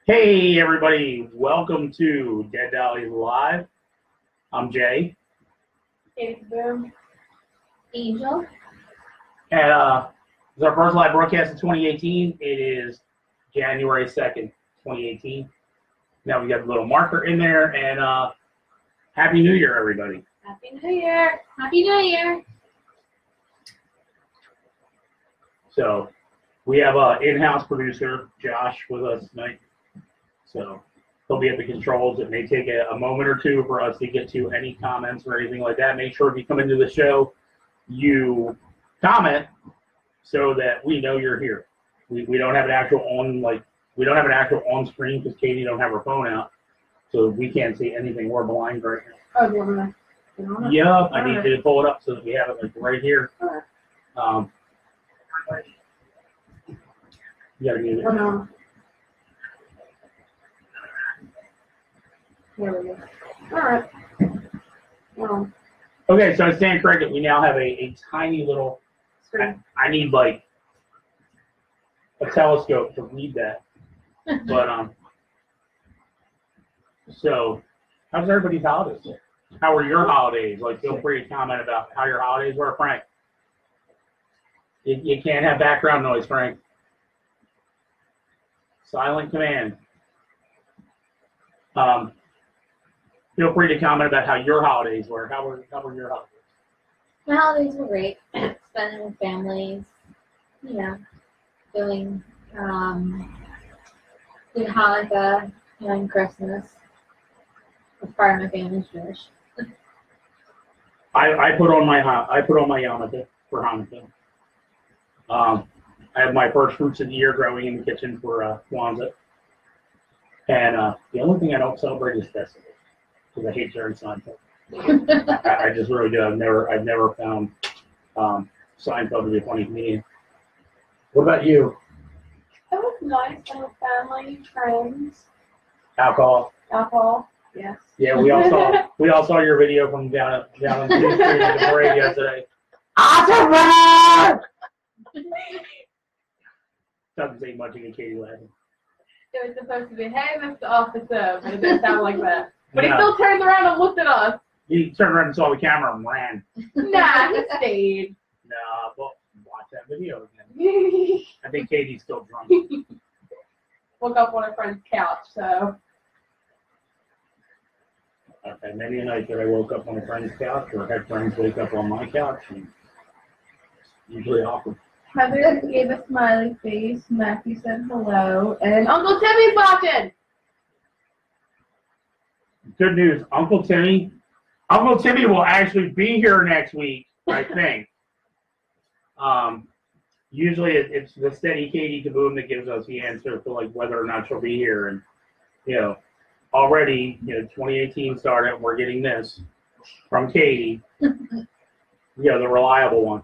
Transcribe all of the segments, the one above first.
Hey everybody, welcome to Dead Dollies Live. I'm Jay. KaBoom. Angel. And it's our first live broadcast of 2018. It is January 2nd, 2018. Now we got a little marker in there, and Happy New Year, everybody. Happy New Year. Happy New Year. So we have an in-house producer, Josh, with us tonight. So he'll be at the controls. It may take a moment or two for us to get to any comments or anything like that. Make sure if you come into the show, you comment so that we know you're here. We don't have an actual on screen because Katie don't have her phone out, so we can't see anything. We're blind right now. Oh, do you want to? Yeah, I need to pull it up so that we have it like right here. You gotta mute it. Oh, no. There we go. All right. Well, Okay, so I stand corrected. We now have a tiny little screen. I need like a telescope to read that. But so how's everybody's holidays? How were your holidays? Like, feel free to comment about how your holidays were, Frank. You can't have background noise, Frank. Silent command. Feel free to comment about how your holidays were. How were your holidays? My holidays were great. Spending with families, doing Hanukkah and Christmas. As part of my family's Jewish. I put on my yarmulke for Hanukkah. I have my first fruits of the year growing in the kitchen for Kwanzaa. And the only thing I don't celebrate is festivals because I hate Jerry Seinfeld. I just really do. I've never found Seinfeld to be a funny comedian. What about you? It was nice with family, friends. Alcohol. Yes. Yeah, we all saw your video from down on the street at the parade yesterday. Awesome! Doesn't say much against Katie laughing. It was supposed to be, hey, Mr. Officer, but it didn't sound like that. But he still turned around and looked at us. He turned around and saw the camera and ran. Nah, he stayed. Nah, but watch that video again. I think Katie's still drunk. Woke up on a friend's couch, so. Okay, maybe a night that I woke up on a friend's couch or had friends wake up on my couch. And it's usually awkward. Heather gave a smiley face, Matthew said hello, and Uncle Timmy's watching! Good news, Uncle Timmy will actually be here next week, I think. Usually it's the steady Katie KaBoom that gives us the answer for like whether or not she'll be here, and already 2018 started. We're getting this from Katie, the reliable one.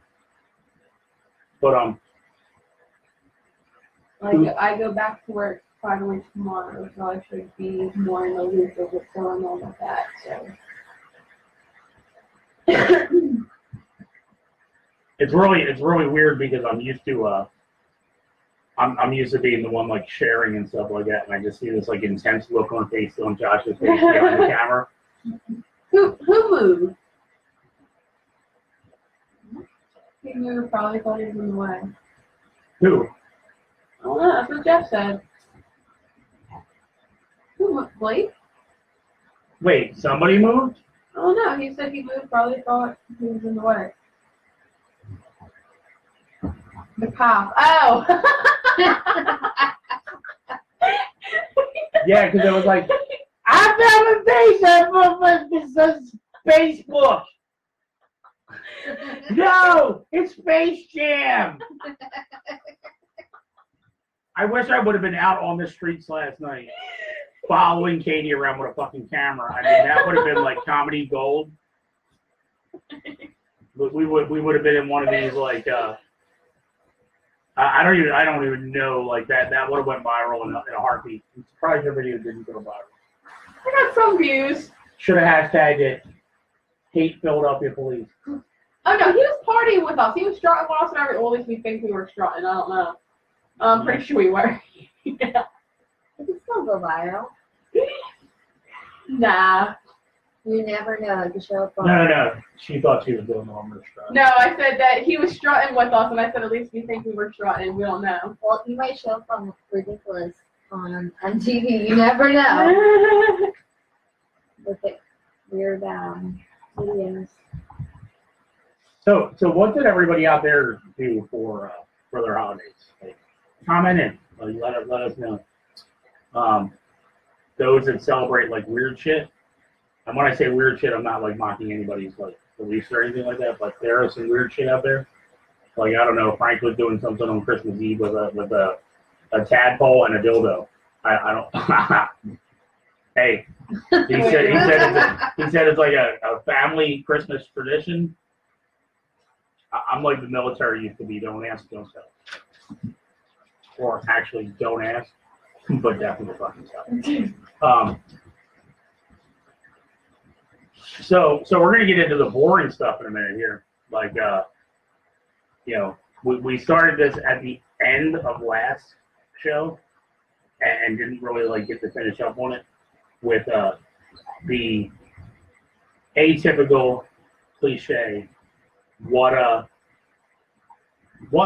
But I go back to work finally tomorrow, so I should be more in the loop of what's going on with that. So it's really weird because I'm used to I'm used to being the one like sharing and stuff like that, and I just see this like intense look on Josh's face behind the camera. Who moved? He moved, probably thought he was in the way. Who? I don't know, that's what Jeff said. Who moved? Blake? Wait, somebody moved? I don't know, he said he moved, probably thought he was in the way. The cop. Oh! Yeah, because it was like, I found a face on Facebook. No, it's Space Jam. I wish I would have been out on the streets last night, following Katie around with a fucking camera. I mean, that would have been like comedy gold. But we would have been in one of these like I don't even know like that would have went viral in a heartbeat. I'm surprised your video didn't go viral. I got some views. Should have hashtagged it. Hate Philadelphia police. Oh no, he was partying with us. He was strutting with us and everything. Well, at least we think we were strutting. I don't know. I'm pretty sure we were. Yeah. It sounds go viral. Nah. You never know. The show. No. She thought she was doing the Homer strut. No, I said that he was strutting with us, and I said at least we think we were strutting. We don't know. Well, you might show up on Ridiculous on TV. You never know. Look at weird videos. So what did everybody out there do for their holidays? Like, comment in. Like, let us know. Those that celebrate like weird shit. And when I say weird shit, I'm not like mocking anybody's like beliefs or anything like that. But there is some weird shit out there. Like, I don't know, Frank was doing something on Christmas Eve with a tadpole and a dildo. I don't. Hey, he said it's like a family Christmas tradition. I'm like the military used to be. Don't ask, don't tell. Or actually, don't ask, but definitely fucking tell. So we're gonna get into the boring stuff in a minute here. Like, we started this at the end of last show and didn't really like get to finish up on it with the atypical cliche. What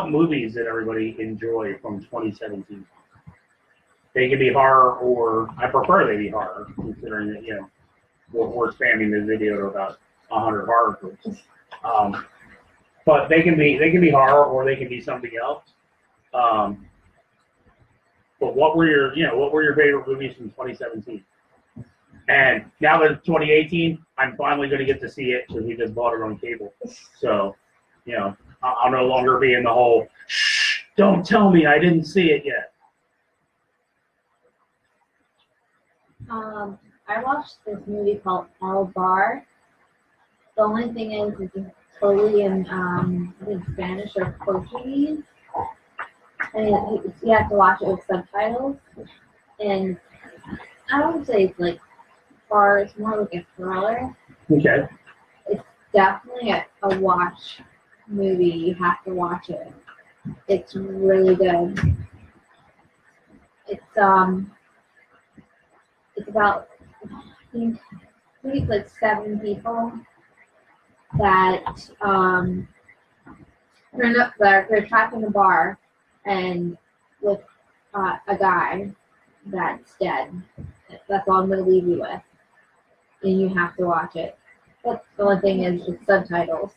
movies did everybody enjoy from 2017? They can be horror, or I prefer they be horror, considering that we're spamming this video to about 100 horror films. But they can be horror, or they can be something else. But what were your favorite movies from 2017? And now that it's 2018, I'm finally going to get to see it because we just bought it on cable. So, I'll no longer be in the whole, shh, don't tell me I didn't see it yet. I watched this movie called El Bar. The only thing is it's totally in Spanish or Portuguese. And you have to watch it with subtitles. And I don't say it's like horror, it's more like a thriller. Okay. It's definitely a watch movie. You have to watch it. It's really good. It's about I think it's like 7 people that they're trapped in a bar and with a guy that's dead. That's all I'm going to leave you with. And you have to watch it. But the only thing is it's subtitles.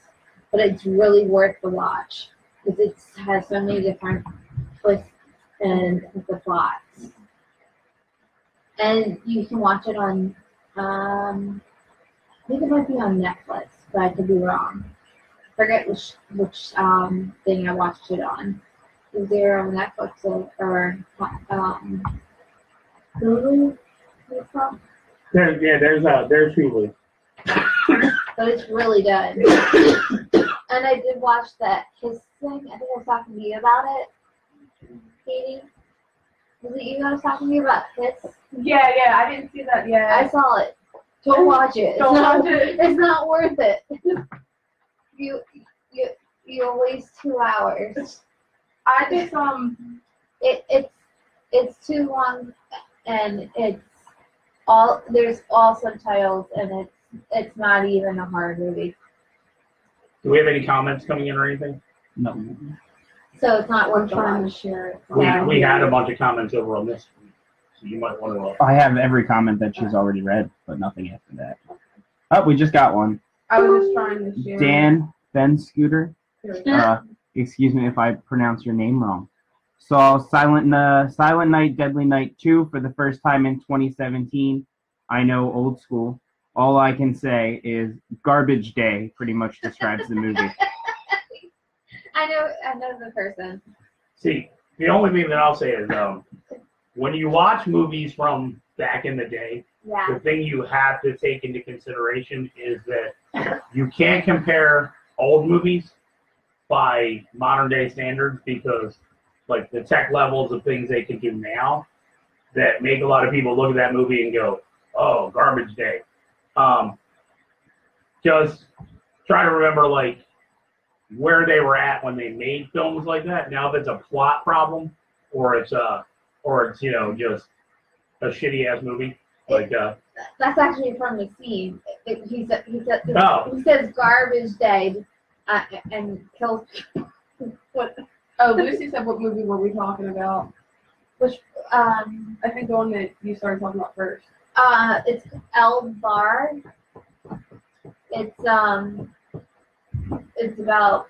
But it's really worth the watch. Because it has so many different twists and the plots. And you can watch it on, I think it might be on Netflix, but I could be wrong. I forget which thing I watched it on. Is there on Netflix or Hulu? There's Hulu. But it's really good. And I did watch that Kiss thing. I think I was talking to you about it, Katie. Was it you that was talking to me about Kiss? Yeah, I didn't see that yet. I saw it. Don't watch it. Don't watch it. It's not worth it. You'll waste 2 hours. I just it's too long, and there's all subtitles, and it's not even a horror movie. Do we have any comments coming in or anything? No. So it's not worth trying to watch. share it. We had a bunch of comments over on this, so you might want to. I have every comment that she's already read, but nothing after that. Oh, we just got one. I was just trying to share. Dan Ben Scooter. Excuse me if I pronounce your name wrong. Saw Silent Night, Deadly Night 2 for the first time in 2017. I know, old school. All I can say is garbage day pretty much describes the movie. I know the person. See, the only thing that I'll say is when you watch movies from back in the day, Yeah. the thing you have to take into consideration is that you can't compare old movies by modern day standards because like the tech levels of things they can do now that make a lot of people look at that movie and go, oh, garbage day. Just try to remember like where they were at when they made films like that. Now if it's a plot problem or it's just shitty ass movie. Like That's actually from the scene. He Oh. says garbage day, and kills. What? Oh, Lucy said, what movie were we talking about? Which I think the one that you started talking about first. it's El Bar. It's about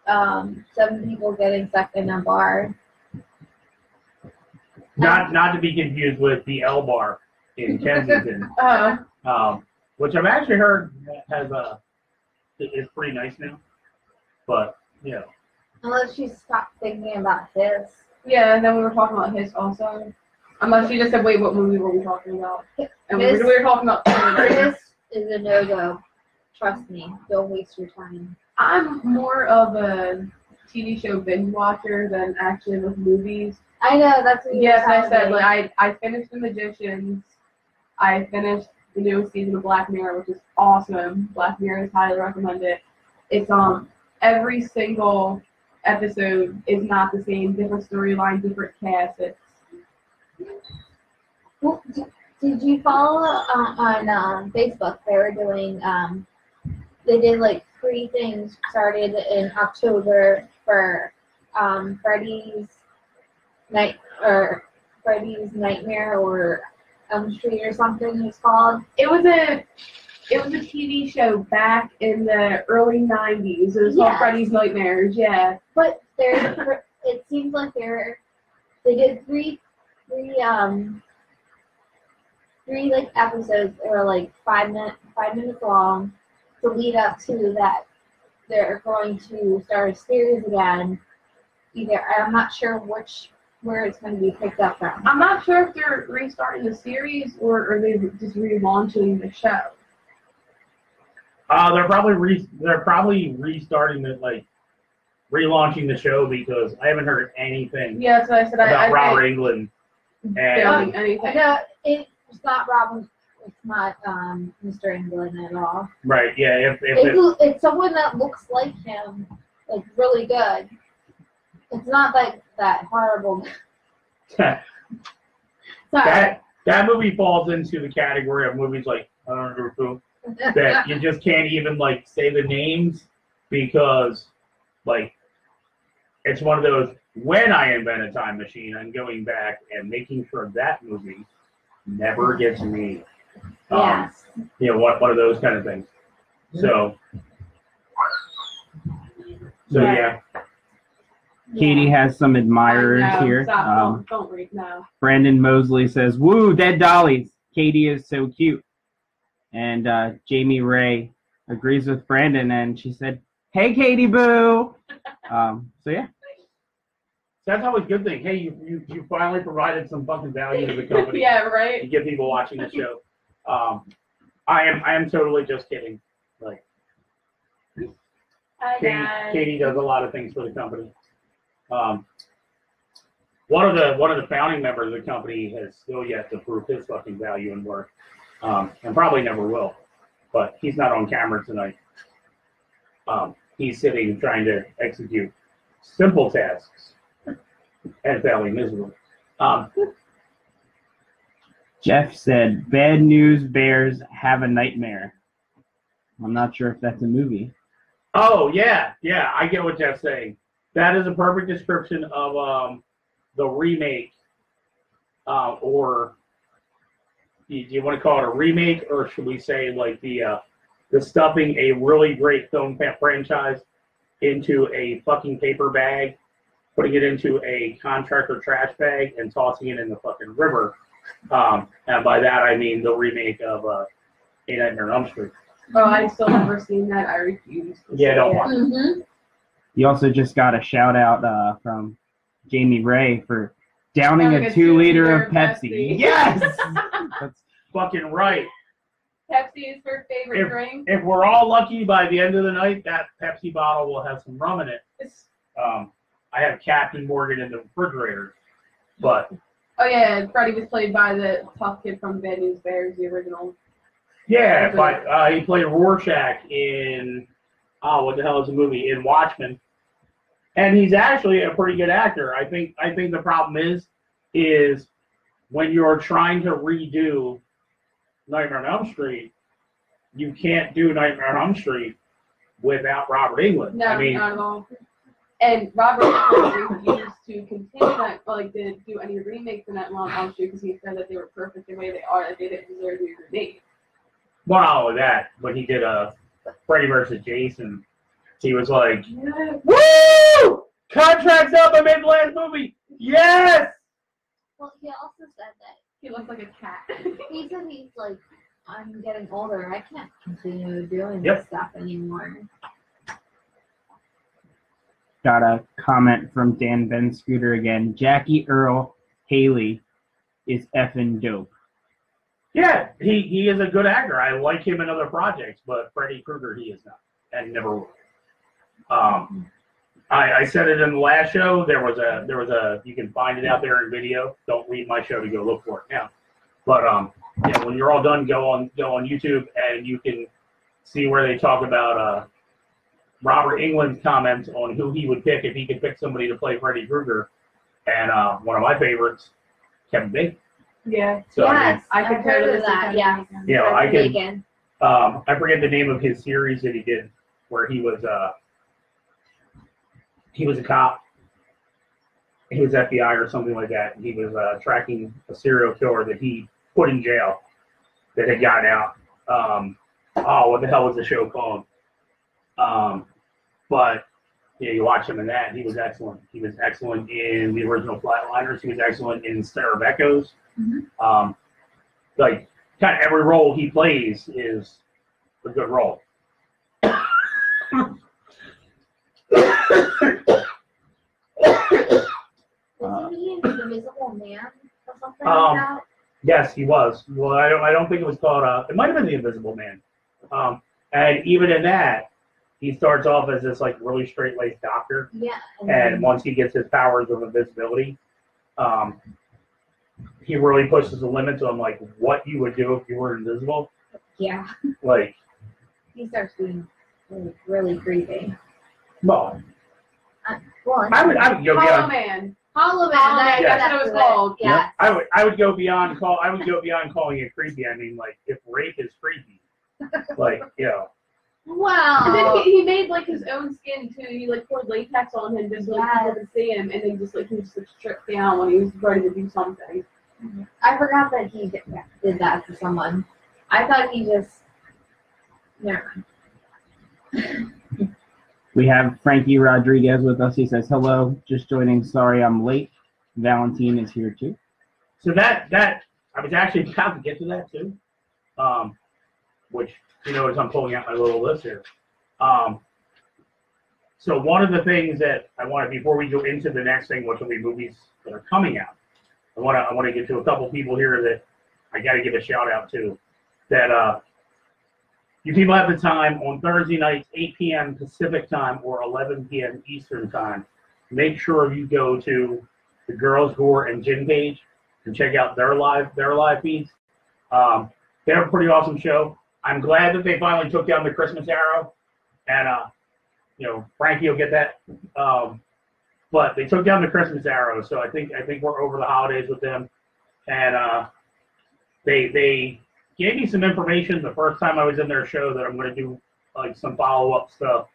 7 people getting stuck in a bar. not to be confused with the L Bar in Kensington, which I've actually heard is pretty nice now. But yeah. Unless you stop thinking about his. Yeah, and then we were talking about his also. Unless you just said, wait, what movie were we talking about? And we were talking about This is a no-go. Trust me. Don't waste your time. I'm more of a TV show binge watcher than actually with movies. I know, that's what you Yes, were I said, telling me. like, I finished The Magicians. I finished the newest season of Black Mirror, which is awesome. Black Mirror is highly recommended. It's every single episode is not the same, different storyline, different cast. It's Well, did you follow on Facebook? They were doing, they did like 3 things started in October for Freddy's Nightmare or Elm Street or something it's called. It was a TV show back in the early 90s. It was called Yes. Freddy's Nightmares, yeah. But it seems like they did three like episodes that were like 5 minutes long to lead up to that they're going to start a series again. I'm not sure where it's going to be picked up from. I'm not sure if they're restarting the series or are they just relaunching the show. They're probably restarting the relaunching the show because I haven't heard anything Yeah, so I said about I Robert England. And filming anything. No, it's not Robin. It's not Mr. England at all. right, yeah, It's someone that looks like him, like really good. It's not like that horrible. Sorry. that movie falls into the category of movies like that you just can't even say the names because it's one of those when I invent a time machine I'm going back and making sure that movie never gets made. Yes. One of those kind of things. So yeah. Katie has some admirers I know, here. Stop, don't read now. Brandon Mosley says, "Woo, dead Dollies. Katie is so cute." And Jamie Ray agrees with Brandon, and she said, "Hey, Katie Boo." So yeah. That's always a good thing. Hey, you finally provided some fucking value to the company. Yeah, right? To get people watching the show. I am totally just kidding. Hi, guys. Katie does a lot of things for the company. One of the founding members of the company has still yet to prove his fucking value and work, and probably never will. But he's not on camera tonight. He's sitting trying to execute simple tasks and failing miserably. Jeff said, "Bad news bears have a nightmare." I'm not sure if that's a movie. Oh yeah, I get what Jeff's saying. That is a perfect description of the remake, or do you want to call it a remake, or should we say the stuffing a really great film franchise into a fucking paper bag, putting it into a contractor trash bag, and tossing it in the fucking river. And by that I mean the remake of A Nightmare on Elm Street. Oh, I've still never seen that. I refuse. Don't watch it. Mm-hmm. You also just got a shout out from Jamie Ray for downing Having a a 2-liter of 2-liter of Pepsi. Pepsi. Yes! That's Fucking right. Pepsi is her favorite drink. If we're all lucky, by the end of the night, that Pepsi bottle will have some rum in it. I have Captain Morgan in the refrigerator, but Oh yeah, Freddy was played by the tough kid from Bad News Bears, the original. yeah, but he played Rorschach in what the hell is the movie in Watchmen, and he's actually a pretty good actor. I think the problem is when you're trying to redo Nightmare on Elm Street, you can't do Nightmare on Elm Street without Robert Englund. No, I mean, not at all. And Robert Englund refused to continue that, like, to do any remakes in that long Elm Street because he said that they were perfect the way they are, that they didn't deserve to be remade. well, not all of that, when he did Freddy versus Jason, he was like, Yeah. "Woo! Contract's up! I made the last movie! Yes!" Well, he also said that He looked like a cat. he said he's like, I'm getting older. I can't continue doing Yep. this stuff anymore. Got a comment from Dan Ben Scooter again. Jackie Earl Haley is effing dope. Yeah, he is a good actor. I like him in other projects, but Freddy Krueger, he is not, and never will. I said it in the last show. There was a you can find it out there in video. Don't leave my show to go look for it now. But yeah, when you're all done, go on YouTube and you can see where they talk about Robert Englund's comments on who he would pick if he could pick somebody to play Freddy Krueger, and one of my favorites, Kevin Bacon. Yeah. So yes, I I've could heard totally of that. see Yeah. that. you know, I can. Bacon. I forget the name of his series that he did, where he was a cop. He was FBI or something like that. He was tracking a serial killer that he put in jail that had gotten out. What the hell was the show called? But yeah, you watch him in that, and he was excellent. He was excellent in the original Flatliners. He was excellent in Star of Echoes. Mm-hmm. Like, kind of every role he plays is a good role. Was he in The Invisible Man or something like that? Yes, he was. Well, I don't think it was called. It might have been The Invisible Man. And even in that, he starts off as this like really straight-laced doctor, Yeah. and once he gets his powers of invisibility, he really pushes the limits on like what you would do if you were invisible. Yeah. Like, He starts being really, really creepy. well, Well, I would go Hollow beyond. Man. Hollow Man. Hollow Man, that's what it was it. called. Yeah. I would go beyond calling it creepy. I mean, like, if rape is creepy, like, you know. And then Wow. he made like his own skin too. He like poured latex on him just so like, people could see him, and then just like he was like stripped down when he was ready to do something. I forgot that he did that for someone. I thought he just. Never mind. We have Frankie Rodriguez with us. He says, hello, just joining. Sorry I'm late. Valentine is here too. So that I was actually about to get to that too, which you know as I'm pulling out my little list here. So one of the things that I want to, before we go into the next thing, which will be movies that are coming out, I want to get to a couple people here that I got to give a shout out to. That you people have the time on Thursday nights, 8 p.m. Pacific time or 11 p.m. Eastern time. Make sure you go to the Girls Gore and Gin page and check out their live feeds. They have a pretty awesome show. I'm glad that they finally took down the Christmas arrow, and you know, Frankie will get that. But they took down the Christmas arrow, so I think we're over the holidays with them. And they gave me some information the first time I was in their show that I'm going to do like some follow-up stuff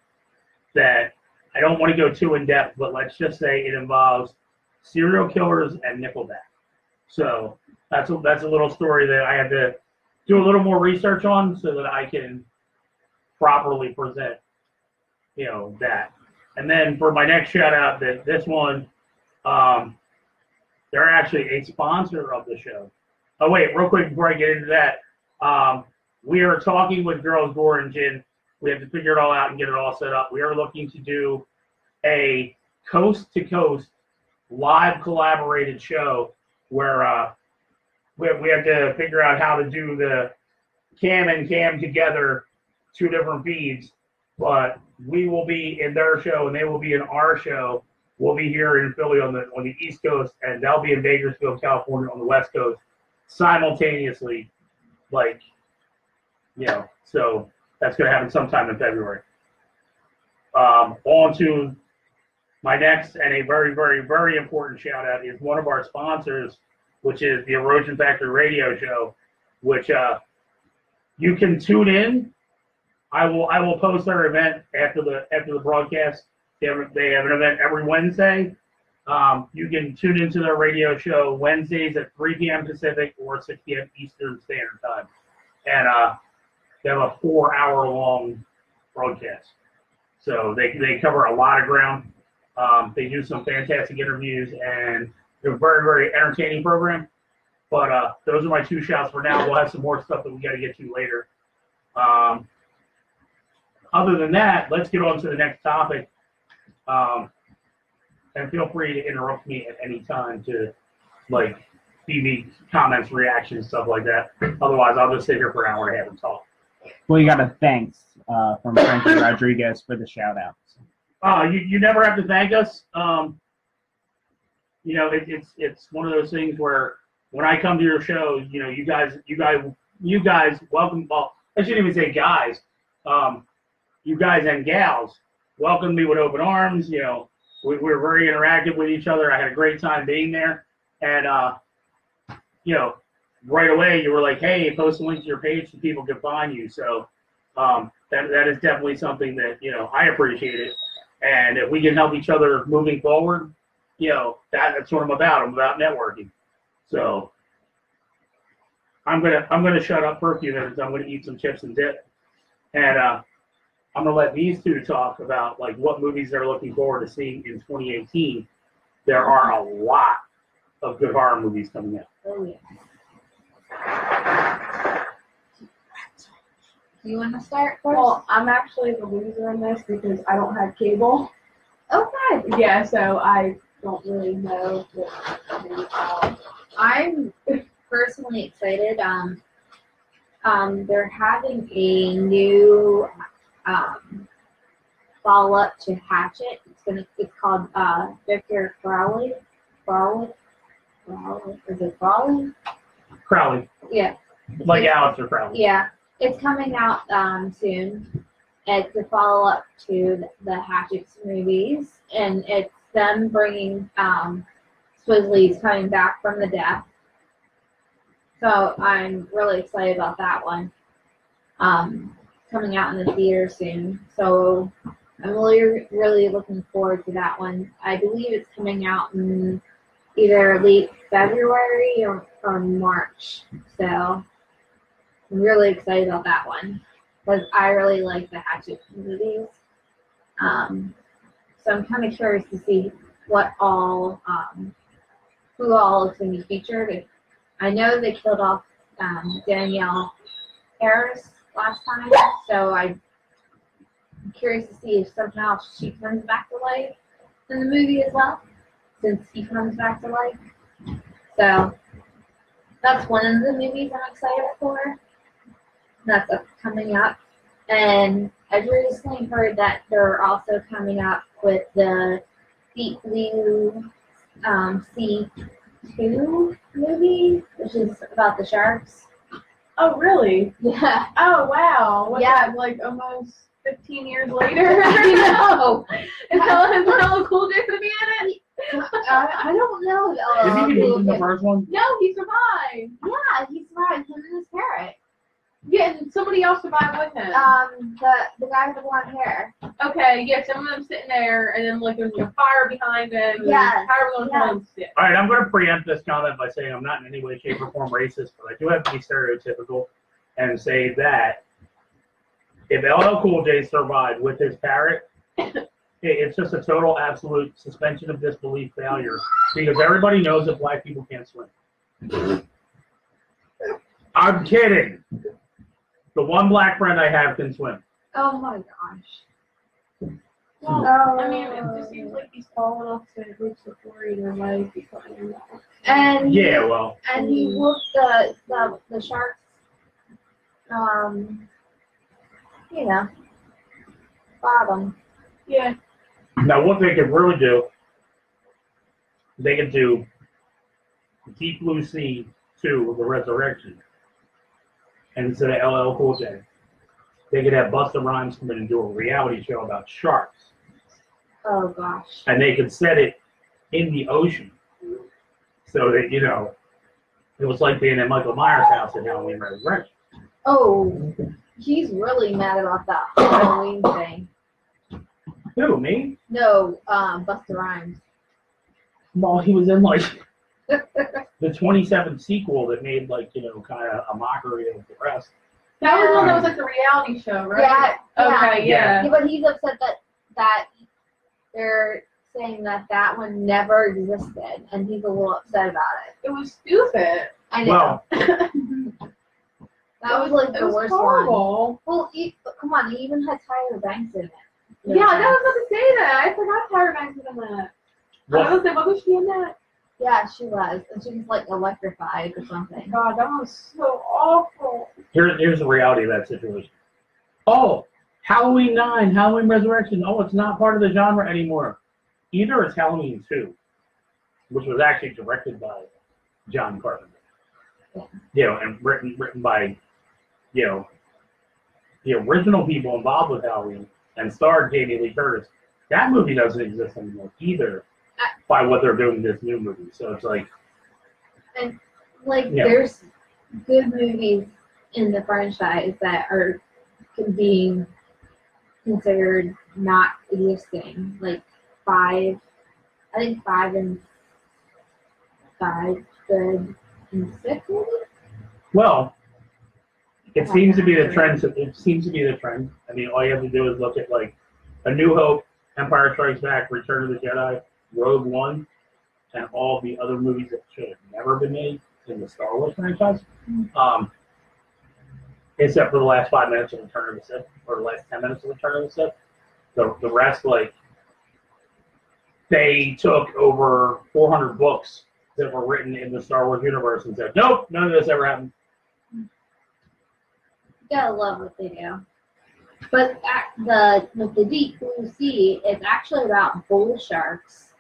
that I don't want to go too in depth, but let's just say it involves serial killers and Nickelback. So that's a little story that I had to do a little more research on so that I can properly present, you know, that. And then for my next shout out, that this one, they're actually a sponsor of the show. Oh wait, real quick before I get into that, we are talking with Girls Gore and Gin. We have to figure it all out and get it all set up. We are looking to do a coast-to-coast live collaborated show where we have to figure out how to do the cam and cam together, two different feeds. But we will be in their show and they will be in our show. We'll be here in Philly on the East Coast, and they'll be in Bakersfield, California on the West Coast simultaneously. Like, you know, so that's going to happen sometime in February. On to my next and a very, very, very important shout out is one of our sponsors which is the Erosion Factory radio show, which you can tune in. I will post their event after the broadcast. They have an event every Wednesday. You can tune into their radio show Wednesdays at 3 p.m. Pacific or 6 p.m. Eastern Standard Time, and they have a 4-hour-long broadcast. So they cover a lot of ground. They do some fantastic interviews, and they're a very, very entertaining program. But those are my 2 shouts for now. We'll have some more stuff that we got to get to later. Other than that, let's get on to the next topic. And feel free to interrupt me at any time to, feed me comments, reactions, stuff like that. Otherwise, I'll just sit here for an hour and a half and talk. Well, you got a thanks from Frankie Rodriguez for the shout-outs. You never have to thank us. It's one of those things where when I come to your show, you guys welcome. Well, I shouldn't even say guys. You guys and gals welcomed me with open arms. We were very interactive with each other. I had a great time being there, and right away you were like, "Hey, post a link to your page so people can find you." So that is definitely something that I appreciate it, and if we can help each other moving forward, that's what I'm about. I'm about networking. So I'm gonna shut up for a few minutes. I'm gonna eat some chips and dip, and I'm gonna let these 2 talk about what movies they're looking forward to seeing in 2018. There are a lot of good horror movies coming out. Oh yeah. You want to start first? Well, I'm actually the loser in this because I don't have cable. Okay. Yeah, so I don't really know what I'm personally excited. They're having a new follow-up to Hatchet. It's called Victor Crowley. Is it Crowley? Crowley. Yeah. Like Alex or Crowley. Yeah. It's coming out soon. It's a follow-up to the Hatchet's movies, and it's them bringing Swizzly's coming back from the death. So I'm really excited about that one. Coming out in the theater soon. So I'm really looking forward to that one. I believe it's coming out in either late February or March. So I'm really excited about that one because I really like the Hatchet movies. So I'm kind of curious to see what all, who all is going to be featured. I know they killed off Danielle Harris last time, so I'm curious to see if somehow she comes back to life in the movie as well, since he comes back to life. So that's one of the movies I'm excited for. That's coming up. And I've recently heard that they're also coming up with the Deep Blue Sea 2 movie, which is about the sharks. Oh, really? Yeah. Oh, wow. What's Yeah. that, almost 15 years later? I know. Is LL Cool J going to be in it? I don't know. Is he even in the first one? No, he survived. Yeah, he survived. Him and his parrot. Yeah, and somebody else survived with him. The guy with the blonde hair. Okay, yeah, some of them sitting there, and then there's a fire behind them. Yes, However long yes. All right, I'm going to preempt this comment by saying I'm not in any way, shape, or form racist, but I do have to be stereotypical and say that if LL Cool J survived with his parrot, it's just a total, absolute suspension of disbelief failure because everybody knows that black people can't swim. I'm kidding. The one black friend I have can swim. Oh my gosh. Well, Oh. I mean, it just seems like he's tall enough to reach the floor either way. And Yeah, well. and he whooped the sharks. Bottom. Yeah. Now, what they could really do, they could do Deep Blue Sea 2, The Resurrection. And instead of LL Cool J, they could have Busta Rhymes come in and do a reality show about sharks. Oh gosh. And they could set it in the ocean. So that, It was like being in Michael Myers' house in Halloween Resurrection. Oh, he's really mad about that Halloween thing. Who, me? No, Busta Rhymes. Well, he was in like the 27 sequel that made like, you know, kind of a mockery of the rest. That was one that was like the reality show, right? Yeah. Okay, yeah. But he's upset that they're saying that one never existed, and he's a little upset about it. It was stupid. I know. Well, that was like the worst horrible. one. Well, come on, he even had Tyra Banks in it. Yeah, I was about to say that. I forgot Tyra Banks was in that. I was like, wasn't she in that? Yeah, she was. And she was like electrified or something. God, that was so awful. here's the reality of that situation. Oh, Halloween 9, Halloween Resurrection. Oh, it's not part of the genre anymore. Either it's Halloween 2, which was actually directed by John Carpenter. Yeah. You know, and written by, you know, the original people involved with Halloween and starred Jamie Lee Curtis. That movie doesn't exist anymore either by what they're doing in this new movie. So it's like... And, like, there's good movies in the franchise that are being considered not existing. Like, 5 and 6 maybe? Well, it seems to be the trend. It seems to be the trend. I mean, all you have to do is look at like A New Hope, Empire Strikes Back, Return of the Jedi, Rogue One, and all the other movies that should have never been made in the Star Wars franchise. Except for the last 5 minutes of Return of the Sith, or the last 10 minutes of Return of the Sith. The rest, like, they took over 400 books that were written in the Star Wars universe and said, nope, none of this ever happened. You gotta love what they do. But the Deep Blue Sea is actually about bull sharks.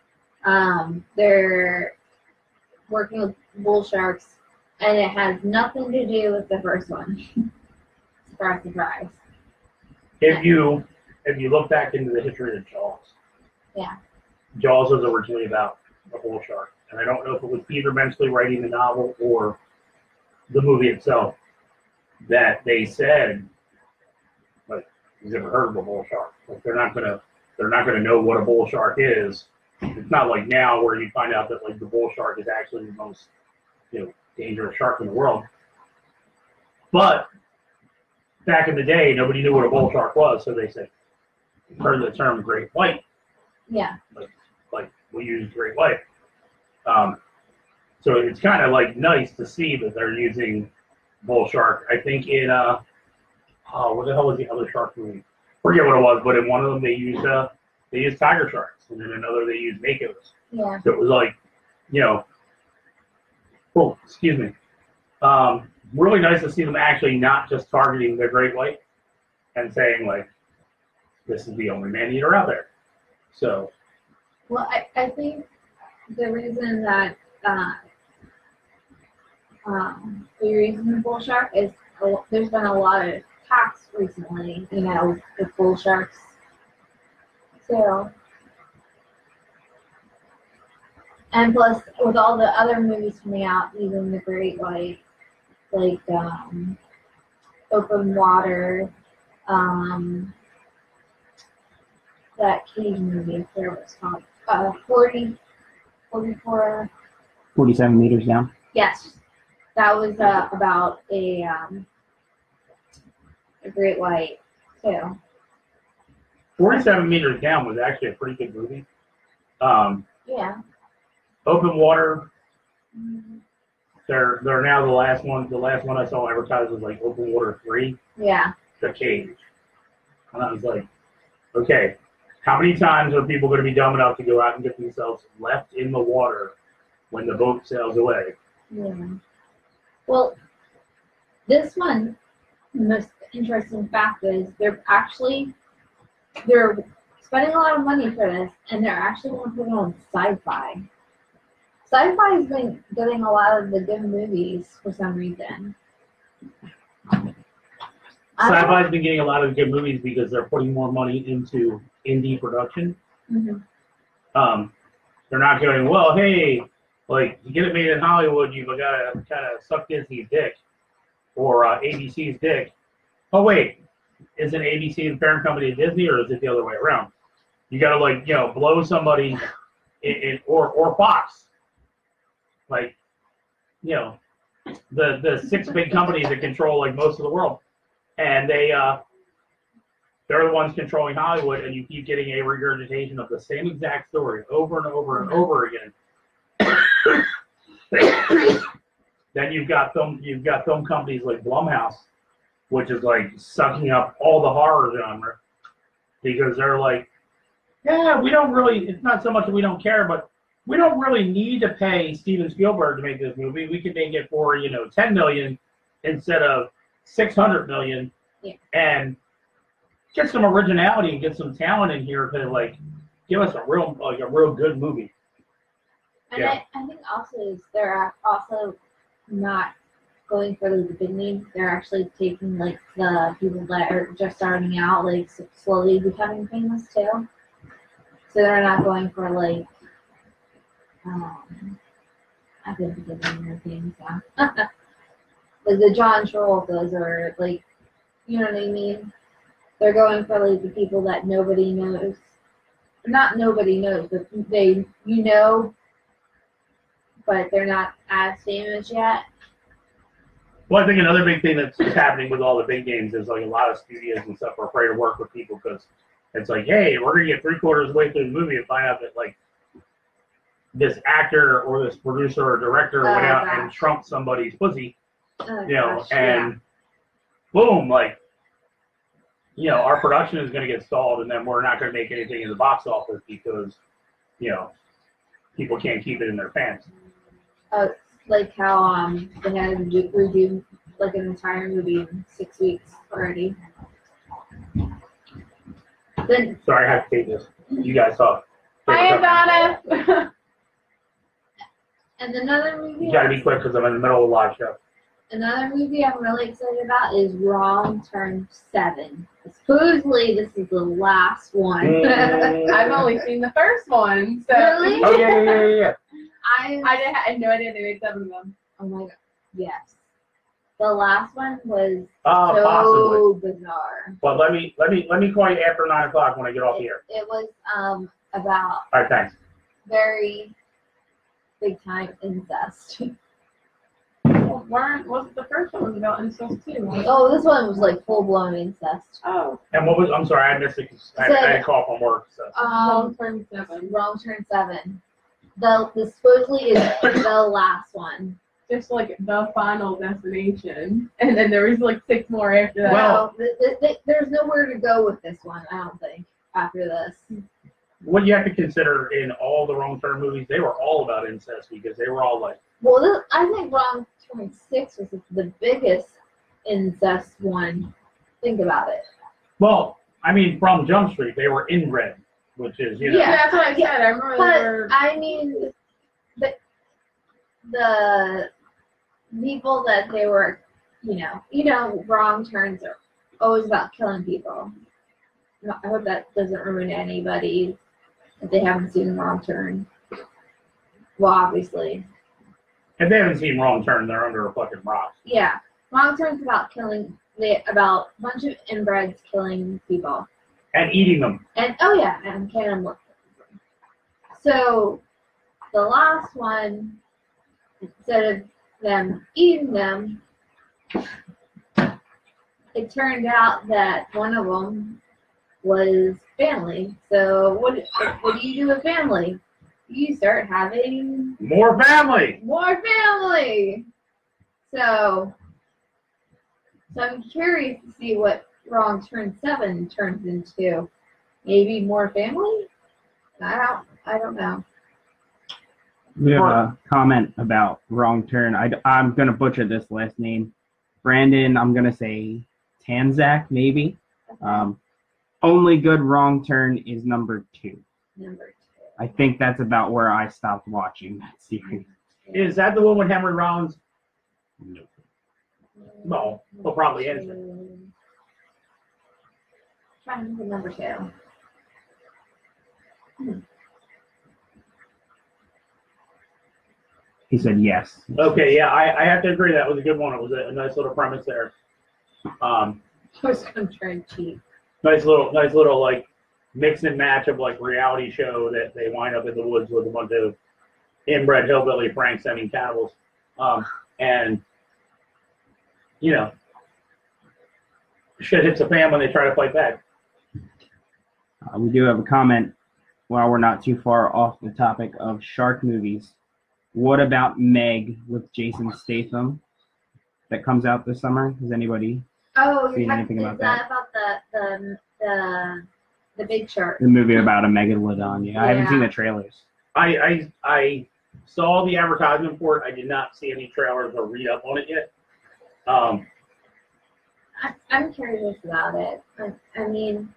They're working with bull sharks, and it has nothing to do with the first one. Surprise, surprise. If you look back into the history of Jaws, yeah, Jaws was originally about a bull shark, and I don't know if it was Peter Benchley writing the novel or the movie itself that they said, like, you've never heard of a bull shark. Like, they're not gonna know what a bull shark is. It's not like now where you find out that like the bull shark is actually the most, you know, dangerous shark in the world. But back in the day, nobody knew what a bull shark was, so they said, heard the term great white. Yeah. Like we use great white. So it's kind of like nice to see that they're using bull shark. I think in what the hell was the other shark movie? Forget what it was, but in one of them they used tiger sharks, and in another they used makos. Yeah. So it was like, you know, oh, excuse me. Really nice to see them actually not just targeting the great white and saying like, this is the only man-eater out there. So. Well, I think the reason that you're using the bull shark is there's been a lot of attacks recently, you know, with bull sharks. So, and plus, with all the other movies coming out, even the Great White, like Open Water, that cage movie, I forget what it's called. 44. 47 meters down. Yes, that was about a great white too. 47 Meters Down was actually a pretty good movie. Yeah. Open Water. They're now the last one. The last one I saw advertised was like Open Water 3. Yeah. The Cage. And I was like, okay, how many times are people going to be dumb enough to go out and get themselves left in the water when the boat sails away? Yeah. Well, this one, the most interesting fact is they're spending a lot of money for this, and they're actually going to put it on Sci-Fi. Sci-Fi has been getting a lot of the good movies for some reason. Sci-Fi's been getting a lot of good movies because they're putting more money into indie production. Mm-hmm. They're not going, well, hey, Like, to get it made in Hollywood, you've got to kind of suck Disney's dick or ABC's dick. Oh, wait. Isn't ABC the parent company of Disney, or is it the other way around? You got to, like, you know, blow somebody or Fox. Like, you know, the 6 big companies that control, like, most of the world. And they're the ones controlling Hollywood, and you keep getting a regurgitation of the same exact story over and over and over again. Then you've got film companies like Blumhouse, which is like sucking up all the horror genre, because they're like, yeah, we don't really. It's not so much that we don't care, but we don't really need to pay Steven Spielberg to make this movie. We can make it for, you know, $10 million instead of $600 million, and get some originality and get some talent in here to like give us a real good movie. And I think also is they're also not going for the big names. They're actually taking like the people that are just starting out, like slowly becoming famous too. So they're not going for like I couldn't think of any other things now. Like the John Travoltas, or like, you know what I mean? They're going for like the people that nobody knows. Not nobody knows, but they, you know, but they're not as famous yet. Well, I think another big thing that's happening with all the big games is like a lot of studios and stuff are afraid to work with people because it's like, hey, we're gonna get 3/4 of the way through the movie and find out that like this actor or this producer or director went out and trumped somebody's pussy, you know, and boom, like, you know, our production is gonna get stalled, and then we're not gonna make anything in the box office because, you know, people can't keep it in their pants. Like how they had to redo like an entire movie in 6 weeks already. Then sorry, I have to take this. You guys talk. Hi, Donna. And another movie. You gotta be quick because I'm in the middle of a live show. Another movie I'm really excited about is Wrong Turn 7. Supposedly this is the last one. I've only seen the first one. So. Really? Oh yeah. I had no idea they made 7 of them. Oh my god. Yes. The last one was Possibly. so bizarre. But let me call you after 9 o'clock when I get off the air. It was about All right, thanks. very big time incest. Wasn't the first one was about incest too? Oh, this one was like full blown incest. Oh. And what was? I'm sorry, I missed it. 'Cause I had a call from work. So. Wrong Turn 7. Wrong Turn 7. The supposedly is the last one. Just like the final destination, and then there was like 6 more after that. Well, there's nowhere to go with this one. I don't think after this. What you have to consider in all the Wrong Turn movies, they were all about incest because they were all like. Well, I think Wrong Turn 6 was the biggest incest one. Think about it. Well, I mean, from Jump Street, they were inbred, which is, you know. Yeah, that's what I said. I remember they were. I mean, the people that they were, you know, wrong turns are always about killing people. I hope that doesn't ruin anybody if they haven't seen Wrong Turn. Well, obviously. If they haven't seen Wrong Turn, they're under a fucking rock. Yeah, Wrong Turn's about about a bunch of inbreds killing people. And eating them. And and cannibalism. So the last one, instead of them eating them, it turned out that one of them was family. So what do you do with family? You start having more family. More family. So I'm curious to see what Wrong Turn 7 turns into. Maybe more family? I don't know. We have a comment about Wrong Turn. I'm going to butcher this last name. Brandon, I'm going to say Tanzak, maybe. Only good Wrong Turn is number 2. Number 2. I think that's about where I stopped watching that series. Is that the one with Henry Rollins? No. No, he'll probably answer. Trying to think of number 2. He said yes. Okay, yeah, I have to agree. That was a good one. It was a nice little premise there. I was gonna try and cheat. Nice little like mix and match of like reality show that they wind up in the woods with a bunch of inbred hillbilly pranks, I mean cannibals, and you know, shit hits the fan when they try to fight back. We do have a comment while we're not too far off the topic of shark movies. What about Meg with Jason Statham that comes out this summer? Has anybody Oh, seen you're anything talking about that? about the big shark. The movie about a megalodon. Yeah, I haven't Yeah. seen the trailers. I saw the advertisement for it. I did not see any trailers or read up on it yet. I'm curious about it. I mean,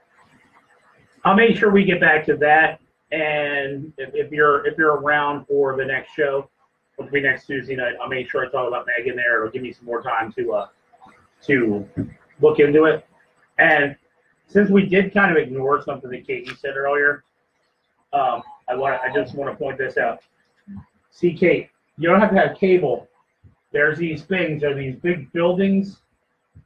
I'll make sure we get back to that. And if you're around for the next show, which will be next Tuesday night, I'll make sure I talk about Meg in there. It'll give me some more time to look into it. And since we did kind of ignore something that Katie said earlier, I just want to point this out. See, Kate, you don't have to have cable. There's these things. There's these big buildings,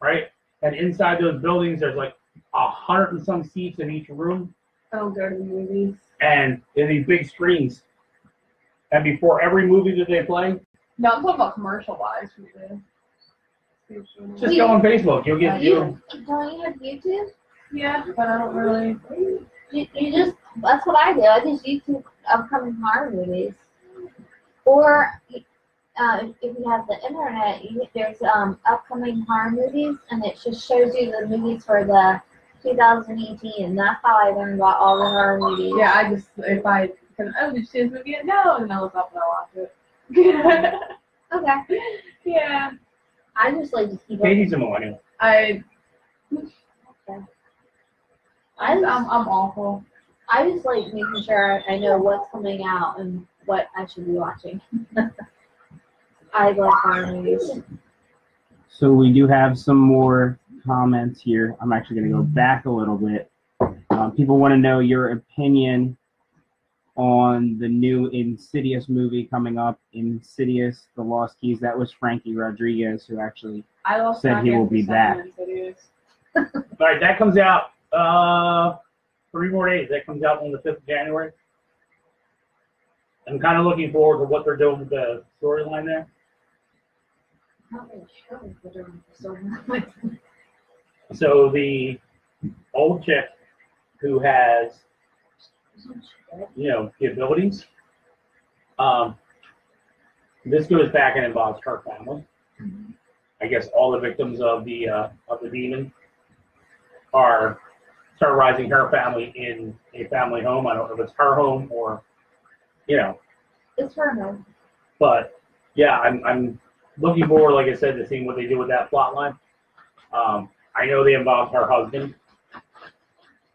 right? And inside those buildings, there's like 100 and some seats in each room. I don't go to the movies. And in these big screens. And before every movie that they play, No, I'm talking about commercial wise. just go on Facebook. You'll get don't you have YouTube? Yeah, but I don't really. You just, that's what I do. I just YouTube upcoming horror movies. Or if you have the internet, there's upcoming horror movies, and it just shows you the movies for the 2018, and that's how I learned about all the horror movies. Yeah, I just if I can, oh, did you see this movie yet? No, and I look up and I watch it. Okay. Yeah. I just like to keep Katie's a millennial. I'm I'm awful. I just like making sure I know what's coming out and what I should be watching. I love horror movies. So we do have some more comments here. I'm actually going to go back a little bit. People want to know your opinion on the new Insidious movie coming up, Insidious, The Lost Keys. That was Frankie Rodriguez who actually I lost said he will be back. All right, that comes out 3 more days. That comes out on the 5th of January. I'm kind of looking forward to what they're doing with the storyline there. Not really sure what they're doing for so long. So the old chick who has, the abilities, this goes back and involves her family. Mhm. I guess all the victims of the demon are terrorizing her family in a family home. I don't know if it's her home or, It's her home. but yeah, I'm looking forward, like I said, to seeing what they do with that plot line. I know they involved her husband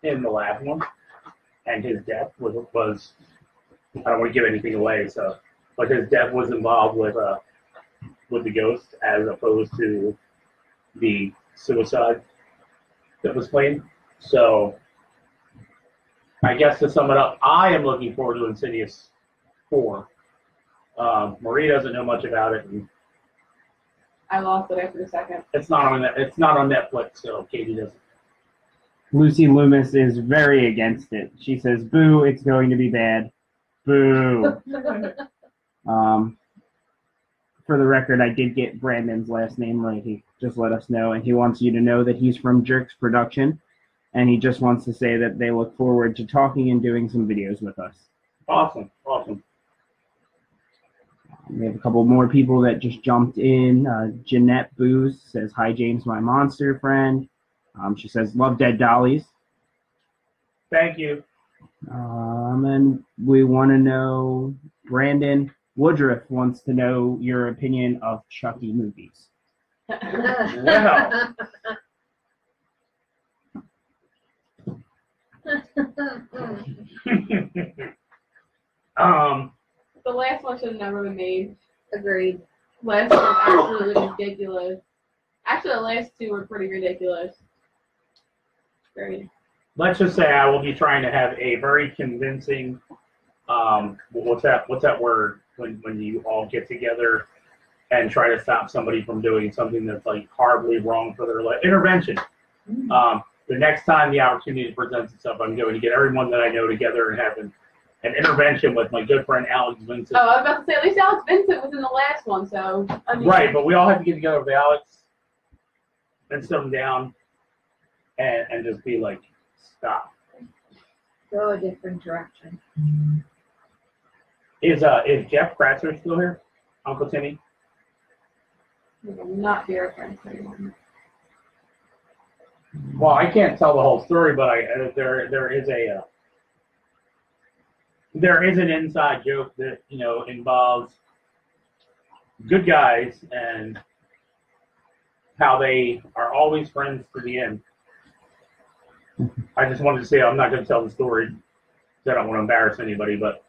in the last one, and his death was I don't want to give anything away, but his death was involved with the ghost as opposed to the suicide that was claimed. So I guess to sum it up, I am looking forward to Insidious 4. Marie doesn't know much about it, and I lost it after a second. it's not on Netflix, so Katie doesn't. Lucy Loomis is very against it. She says, boo, it's going to be bad. Boo. For the record, I did get Brandon's last name right. He just let us know, and he wants you to know that he's from Turks Production, and he just wants to say that they look forward to talking and doing some videos with us. Awesome. We have a couple more people that just jumped in. Jeanette Booze says, hi, James, my monster friend. She says, love Dead Dollies. Thank you. And we want to know, Brandon Woodruff wants to know your opinion of Chucky movies. Wow. The last one should have never been made. Agreed. Last one was absolutely ridiculous. Actually, the last two were pretty ridiculous. Great. Let's just say I will be trying to have a very convincing, what's that word when you all get together and try to stop somebody from doing something that's like horribly wrong for their life. Intervention. The next time the opportunity presents itself, I'm going to get everyone that I know together and have an intervention with my good friend Alex Vincent. Oh, I was about to say, at least Alex Vincent was in the last one, so. I mean, right, but we all have to get together with Alex and sit him down and just be like, stop. Go a different direction. Is Jeff Kratzer still here? Uncle Timmy? I'm not dear friends anymore. Well, I can't tell the whole story, but there is an inside joke that involves good guys and how they are always friends to the end. I just wanted to say I'm not going to tell the story because I don't want to embarrass anybody, but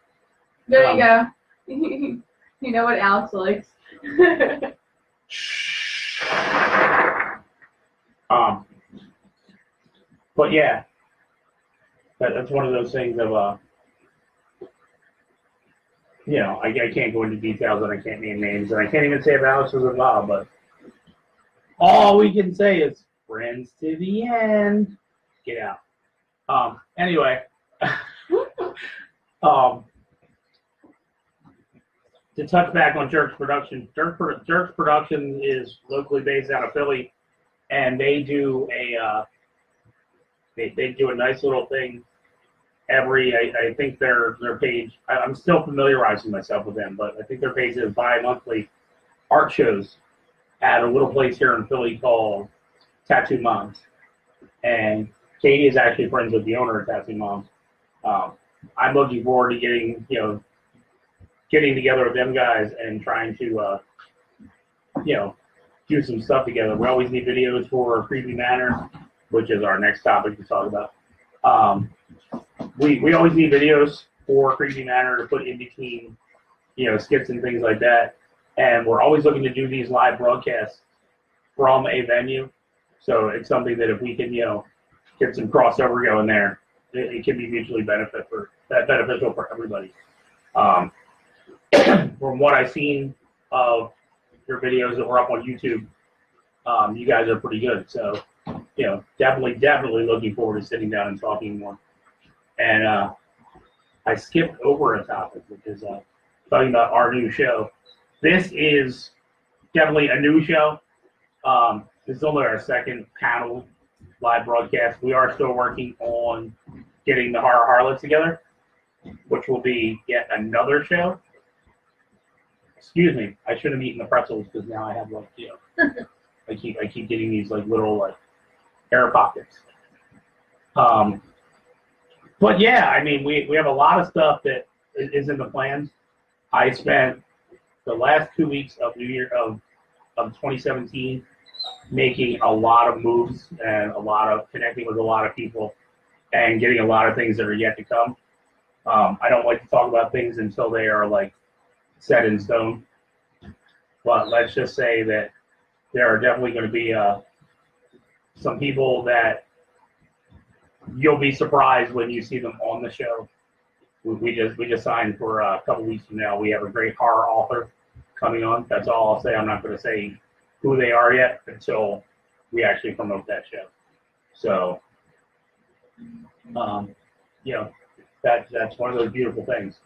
there you go. You know what Alex likes. But yeah, that's one of those things of I can't go into details and I can't name names and I can't even say if Alex was involved, but all we can say is friends to the end. Get out. Anyway, to touch back on Turks Production, Turks Production is locally based out of Philly, and they do they do a nice little thing every. I think their page. I'm still familiarizing myself with them, but I think their page is bi-monthly art shows at a little place here in Philly called Tattoo Moms, and Katie is actually friends with the owner of Tattoo Moms. I'm looking forward to getting together with them guys and trying to do some stuff together. We always need videos for Creepy Manor, which is our next topic to talk about. We always need videos for Creepy Manor to put in between skits and things like that. And we're always looking to do these live broadcasts from a venue. So it's something that if we can get some crossover going there, it can be mutually beneficial for everybody. From what I've seen of your videos that were up on YouTube, you guys are pretty good. So, definitely looking forward to sitting down and talking more. And I skipped over a topic, which is talking about our new show. This is definitely a new show. This is only our second panel live broadcast. We are still working on getting the Horror Harlots together, which will be yet another show. Excuse me, I should have eaten the pretzels because now I have I keep getting these little air pockets. But yeah, I mean we have a lot of stuff that is in the plans. I spent the last 2 weeks of New Year of 2017 making a lot of moves and a lot of connecting with a lot of people and getting a lot of things that are yet to come. I don't like to talk about things until they are set in stone. But let's just say that there are definitely going to be some people that you'll be surprised when you see them on the show. We just signed for a couple weeks from now. We have a great horror author coming on. That's all I'll say. I'm not going to say who they are yet until we actually promote that show. So, that's one of those beautiful things.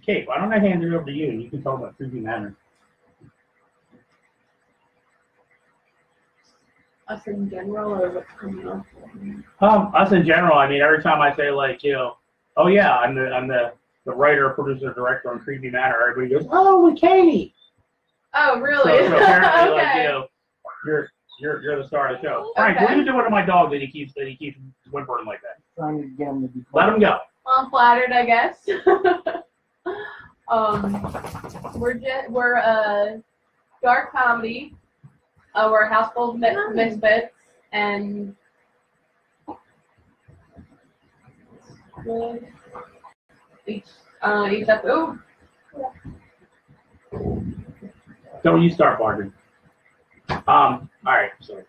Kate, why don't I hand it over to you and you can talk about Creepy Manor. Us in general, or what's coming up? Us in general. I mean, every time I say oh yeah, I'm the writer, producer, director on Creepy Manor, everybody goes, oh, with Katie. Oh, really? So apparently, Okay. you're the star of the show. Okay. Frank, what are you doing to my dog that he keeps whimpering like that? Trying to get him to be Let him go. I'm flattered, I guess. We're a dark comedy. We're a house full of misfits, and each episode. Don't you start barking. All right. So.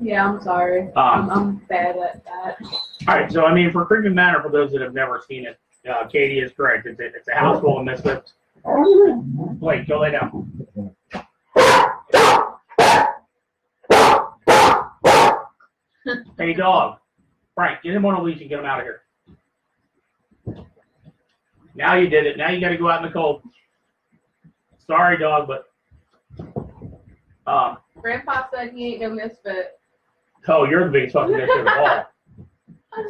Yeah, I'm sorry. I'm bad at that. All right, so I mean, for Creepy Manor, for those that have never seen it, Katie is correct. It's a house full of misfits. Blake, go lay down. Hey, dog. Frank, get him on a leash and get him out of here. Now you did it. Now you got to go out in the cold. Sorry, dog, but Grandpa said he ain't no misfit. oh, you're the biggest fucking misfit of all.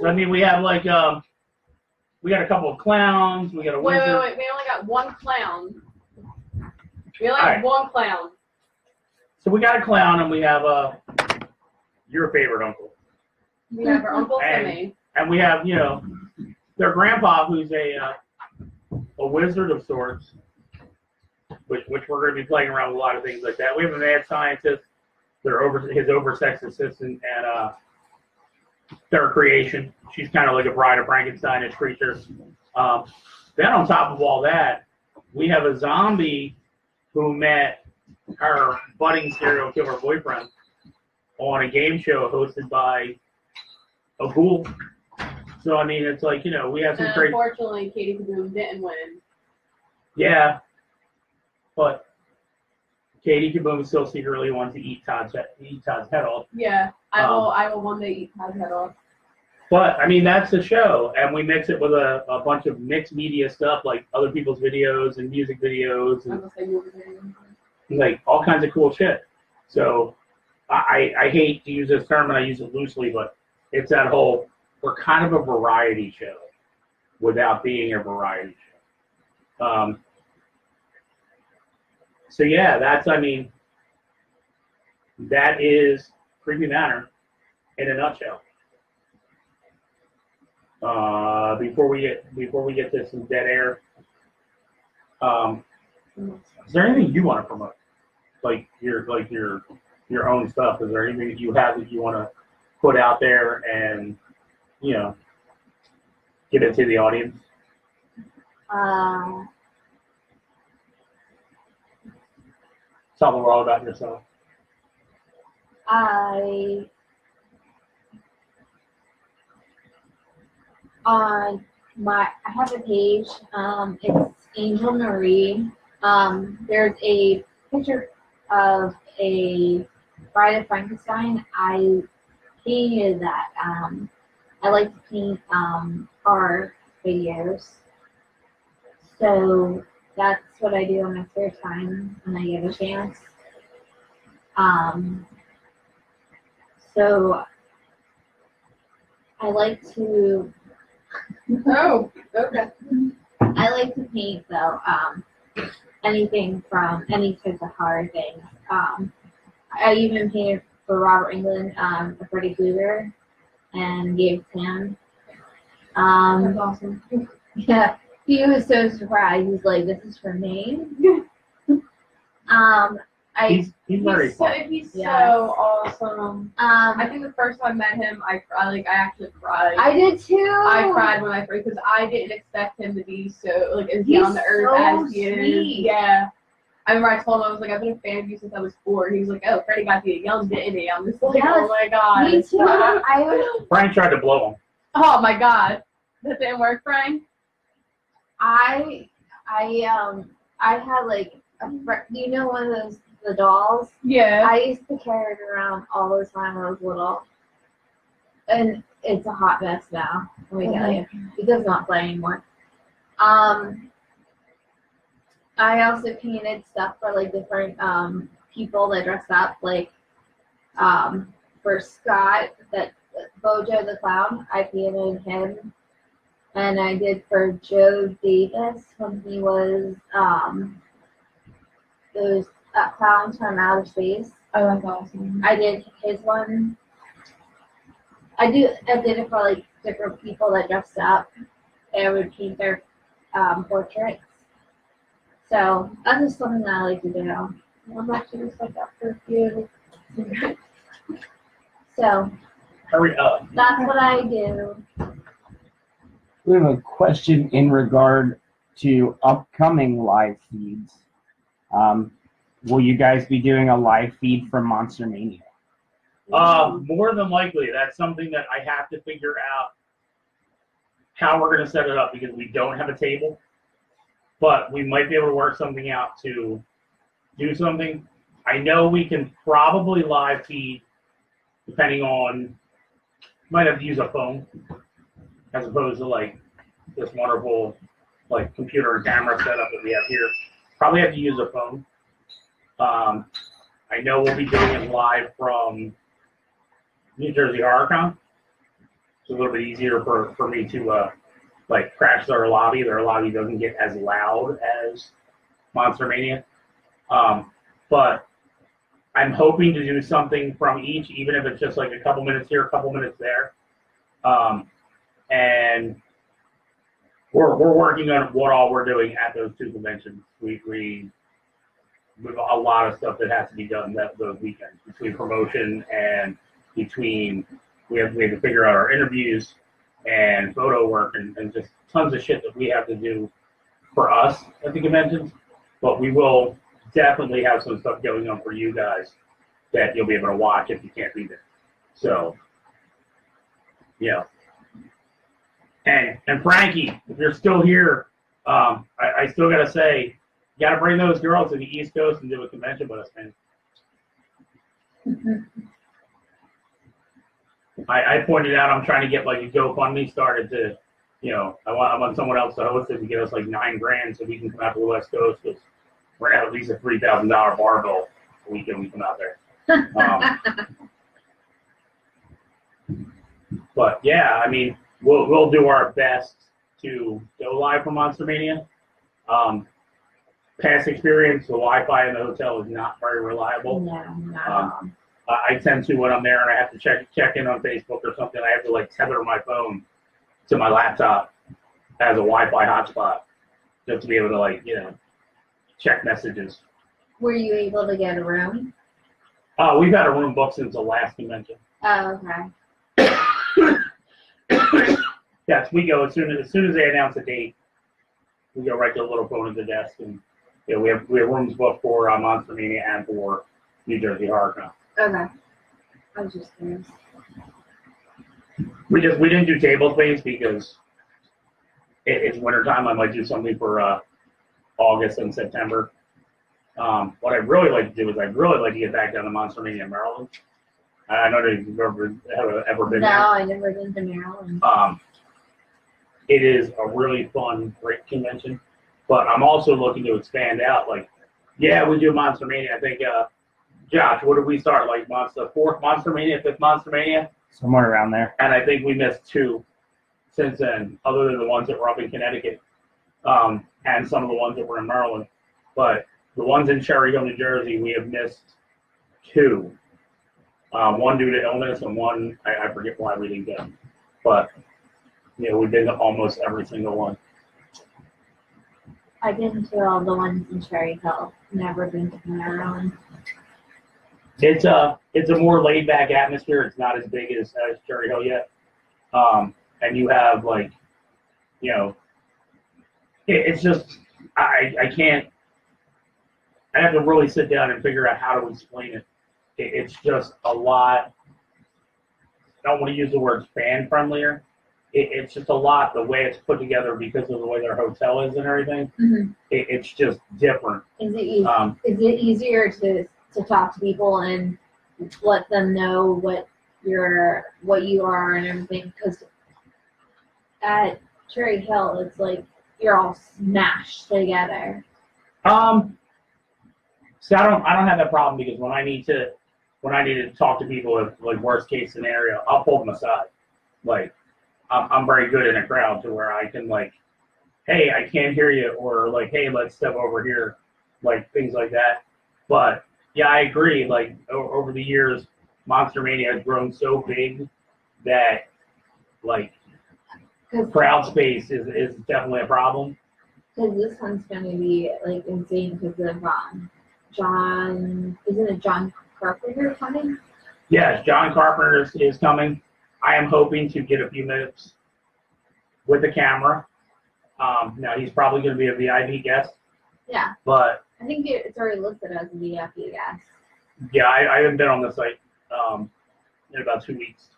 So I mean, we have like we got a couple of clowns. We got a wizard. Wait. We only got one clown. We only All have right. one clown. So we got a clown, and we have your favorite uncle, We have our Uncle And- Timmy. and we have their grandpa, who's a wizard of sorts, which we're going to be playing around with a lot of things like that. We have a mad scientist, his oversexed assistant at their creation. She's kind of like a bride of Frankenstein-ish creature. Then on top of all that, we have a zombie who met her budding serial killer boyfriend on a game show hosted by a ghoul. So I mean, it's like we have some And crazy. unfortunately, Katie KaBoom didn't win. Yeah, but Katie KaBoom still secretly wants to eat Todd's head off. Yeah, I will one day eat Todd's head off. But I mean, that's the show, and we mix it with a bunch of mixed media stuff, like other people's videos and music videos, I'm and gonna say you over there. like all kinds of cool shit. So I hate to use this term, and I use it loosely, but it's that whole we're kind of a variety show without being a variety show. So yeah, that is Creepy Manor in a nutshell. Before we get to some dead air, is there anything you want to promote, like your own stuff? Is there anything that you have that you want to put out there and give it to the audience? Tell the world about yourself. I have a page. It's Angel Marie. There's a picture of a Bride of Frankenstein. I painted that. I like to paint horror videos. So that's what I do in my spare time when I get a chance. So I like to. Oh, okay. I like to paint though. Anything from any type of horror things. I even painted for Robert Englund, a Freddy Krueger, and gave it to him. That's awesome. Yeah, he was so surprised. He's like, "This is for me." He's very fun. He's Yes. so awesome. I I think the first time I met him, I actually cried. did too. I cried when I first because I didn't expect him to be so as He's down to earth so as he is. sweet. Yeah. I remember I told him I was like I've been a fan of you since I was 4. He was like, "Oh, Freddie got you young, didn't he?" I'm just like, Yes. "Oh my god." Me too. I was. Frank tried to blow him. Oh my god. That didn't work, Frank. I had like one of those the dolls. Yeah. I used to carry it around all the time when I was little, and it's a hot mess now. Let me tell you, it does not play anymore. I also painted stuff for like different people that dress up, like for Scott, that Bojo the clown. I painted him, and I did for Joe Davis when he was those clowns from outer space. Oh, that's awesome. I did his one. I did it for like different people that dressed up. And I would paint their portraits. So that's just something that I like to do. I'm actually just like that for a few. So Hurry up. that's what I do. We have a question in regard to upcoming live feeds. Will you guys be doing a live feed from Monster Mania? More than likely, that's something that I have to figure out how we're going to set it up because we don't have a table, but we might be able to work something out to do something. I know we can probably live feed, depending on, might have to use a phone as opposed to like this wonderful like computer and camera setup that we have here. Probably have to use a phone. I know we'll be doing it live from New Jersey HorrorCon. It's a little bit easier for me to like crash their lobby. Their lobby doesn't get as loud as Monster Mania. But I'm hoping to do something from each, even if it's just like a couple minutes here, a couple minutes there. And we're working on what all we're doing at those two conventions. We have a lot of stuff that has to be done those weekends, between promotion and between we have to figure out our interviews and photo work and just tons of shit that we have to do for us at the conventions. But we will definitely have some stuff going on for you guys that you'll be able to watch if you can't be there. So, yeah. And Frankie, if you're still here, I still gotta say, you gotta bring those girls to the East Coast and do a convention with us, man. I pointed out I'm trying to get like a GoFundMe started to, I want someone else to host it to get us like $9,000 so we can come out to the West Coast because we're gonna have at least a $3,000 bar bill the weekend we come out there. But yeah, I mean, we'll do our best to go live from Monster Mania. Past experience, the Wi-Fi in the hotel is not very reliable. No. I tend to, when I'm there and I have to check in on Facebook or something, I have to like tether my phone to my laptop as a Wi-Fi hotspot just to be able to like, check messages. Were you able to get a room? We've had a room booked since the last convention. Oh, okay. Yes, we go as soon as they announce a date. We go right to the little phone at the desk, and we have rooms booked for Monster Mania and for New Jersey HorrorCon. Okay. I was just curious. We didn't do table space because it's wintertime. I might do something for August and September. What I'd really like to do is I'd really like to get back down to Monster Mania, Maryland. I don't know if you've ever been there. No, I've never been to Maryland. It is a really fun, great convention. But I'm also looking to expand out. Like, yeah, we do Monster Mania. I think, Josh, what did we start? Like, fourth Monster Mania, fifth Monster Mania? Somewhere around there. And I think we missed 2 since then, other than the ones that were up in Connecticut and some of the ones that were in Maryland. But the ones in Cherry Hill, New Jersey, we have missed 2. One due to illness and one, I forget why we didn't go. But, we've been to almost every single one. I've been to all the ones in Cherry Hill. Never been to Maryland. It's a more laid back atmosphere. It's not as big as Cherry Hill yet. And you have like, it's just I can't. I have to really sit down and figure out how to explain it. It's just a lot. I don't want to use the word fan friendlier. It's just a lot the way it's put together because of the way their hotel is and everything. Mm-hmm. It's just different. Is it easier to talk to people and let them know what you are and everything? Because at Cherry Hill, it's like you're all smashed together. So I don't have that problem because when I need to talk to people with like worst case scenario, I'll pull them aside. Like I'm very good in a crowd to where I can like, hey, I can't hear you, or like, hey, let's step over here, like things like that. But yeah, I agree. Like over the years, Monster Mania has grown so big that like crowd space is definitely a problem. Because this one's going to be like insane because of John. Isn't it John Carpenter coming? Yes, John Carpenter is coming. I am hoping to get a few minutes with the camera. Now he's probably going to be a VIP guest. Yeah. But I think it's already listed as a VIP guest. Yeah, I haven't been on the site in about 2 weeks,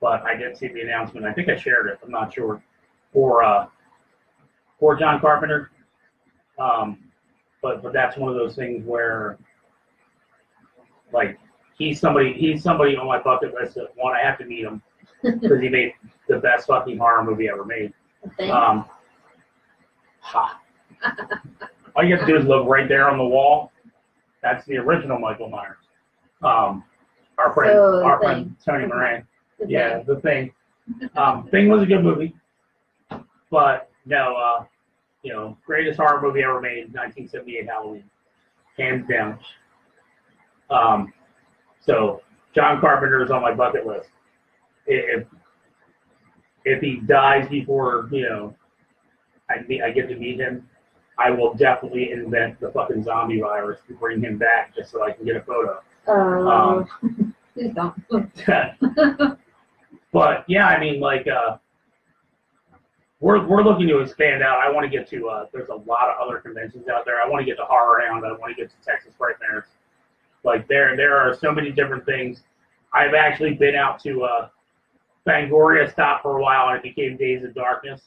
but I did see the announcement. I think I shared it. I'm not sure. for John Carpenter. But that's one of those things where, like, he's somebody on my bucket list that, one, I have to meet him because he made the best fucking horror movie ever made. All you have to do is look right there on the wall. That's the original Michael Myers. Our friend Tony Moran. Yeah, The Thing. Thing was a good movie, but no, greatest horror movie ever made, 1978 Halloween, hands down. So John Carpenter is on my bucket list. If he dies before I get to meet him, I will definitely invent the fucking zombie virus to bring him back just so I can get a photo. Please don't. But yeah, I mean, like, we're looking to expand out. I want to get to there's a lot of other conventions out there. I want to get to Horror Hound. I want to get to Texas Frightmares. Like, there are so many different things. I've actually been out to Fangoria, stopped for a while, and it became Days of Darkness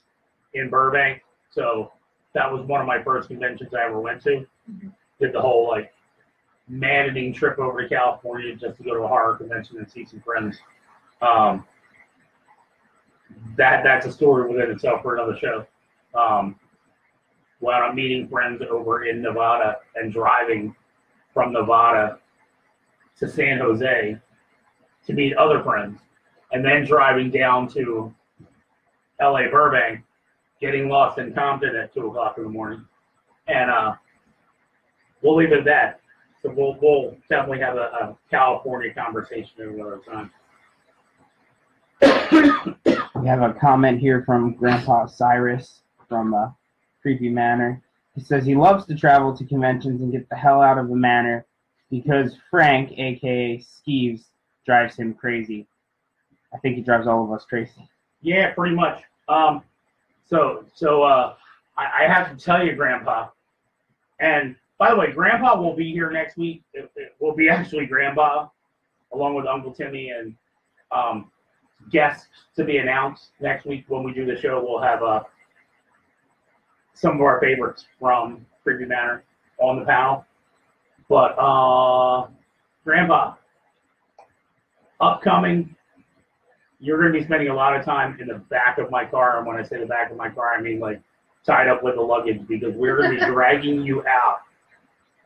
in Burbank. So that was one of my first conventions I ever went to. Did the whole, like, maddening trip over to California just to go to a horror convention and see some friends. That's a story within itself for another show. When I'm meeting friends over in Nevada and driving from Nevada to San Jose to meet other friends, and then driving down to LA Burbank, getting lost in Compton at 2 o'clock in the morning. And we'll leave it at that. So we'll definitely have a California conversation at another time. We have a comment here from Grandpa Cyrus from Creepy Manor. He says he loves to travel to conventions and get the hell out of the manor because Frank, a.k.a. Skeeves, drives him crazy. I think he drives all of us crazy. Yeah, pretty much. So I have to tell you, Grandpa, and by the way, Grandpa will be here next week. It will be actually Grandpa, along with Uncle Timmy and guests to be announced next week when we do the show. We'll have some of our favorites from Creepy Manor on the panel. But Grandpa, upcoming, you're going to be spending a lot of time in the back of my car. And when I say the back of my car, I mean like tied up with the luggage, because we're going to be dragging you out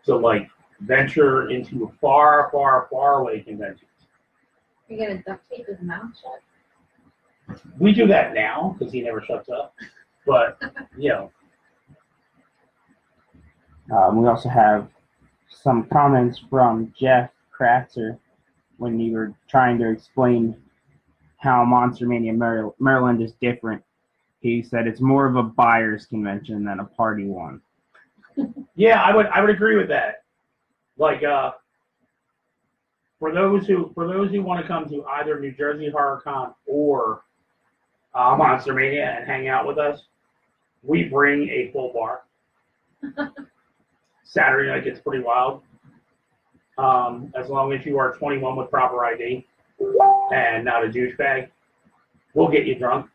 to like venture into far, far, far away conventions. You're going to duct tape his mouth shut? We do that now because he never shuts up. But, We also have some comments from Jeff Kratzer when you were trying to explain how Monster Mania Maryland is different. He said it's more of a buyer's convention than a party one. Yeah, I would agree with that. Like, for those who want to come to either New Jersey Horror Con or Monster Mania and hang out with us, we bring a full bar. Saturday night gets pretty wild. As long as you are 21 with proper ID and not a douchebag, we'll get you drunk.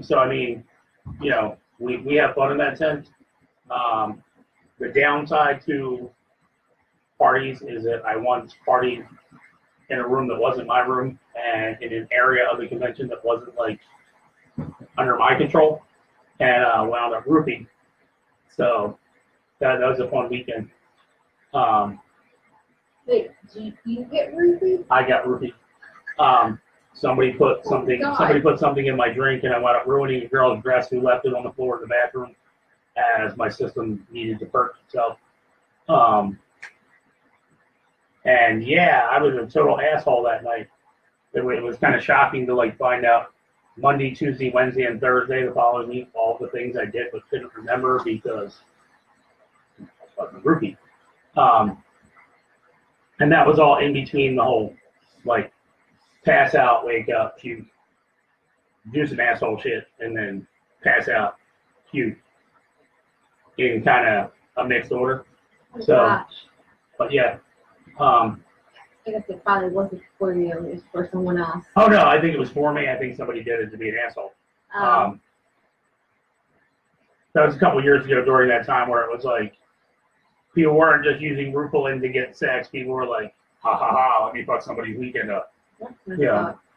So, I mean, we have fun in that sense. The downside to parties is that I once partied in a room that wasn't my room and in an area of the convention that wasn't like under my control, and wound up roofing. So that was a fun weekend. Wait, did you get roofied? I got roofied. Somebody put something in my drink, and I wound up ruining a girl's dress who left it on the floor in the bathroom as my system needed to perk itself. And yeah, I was a total asshole that night. It was kind of shocking to like find out Monday, Tuesday, Wednesday, and Thursday the following week all the things I did but couldn't remember because I was fucking rookie. And that was all in between the whole like pass out, wake up, puke, do some asshole shit, and then pass out, puke in kind of a mixed order. Oh, so, gosh. But yeah. I guess it probably wasn't for you, it was for someone else. Oh no, I think it was for me. I think somebody did it to be an asshole. That was a couple years ago during that time where it was like people weren't just using Rupalin to get sex. People were like, ha ha ha, let me fuck somebody's weekend up.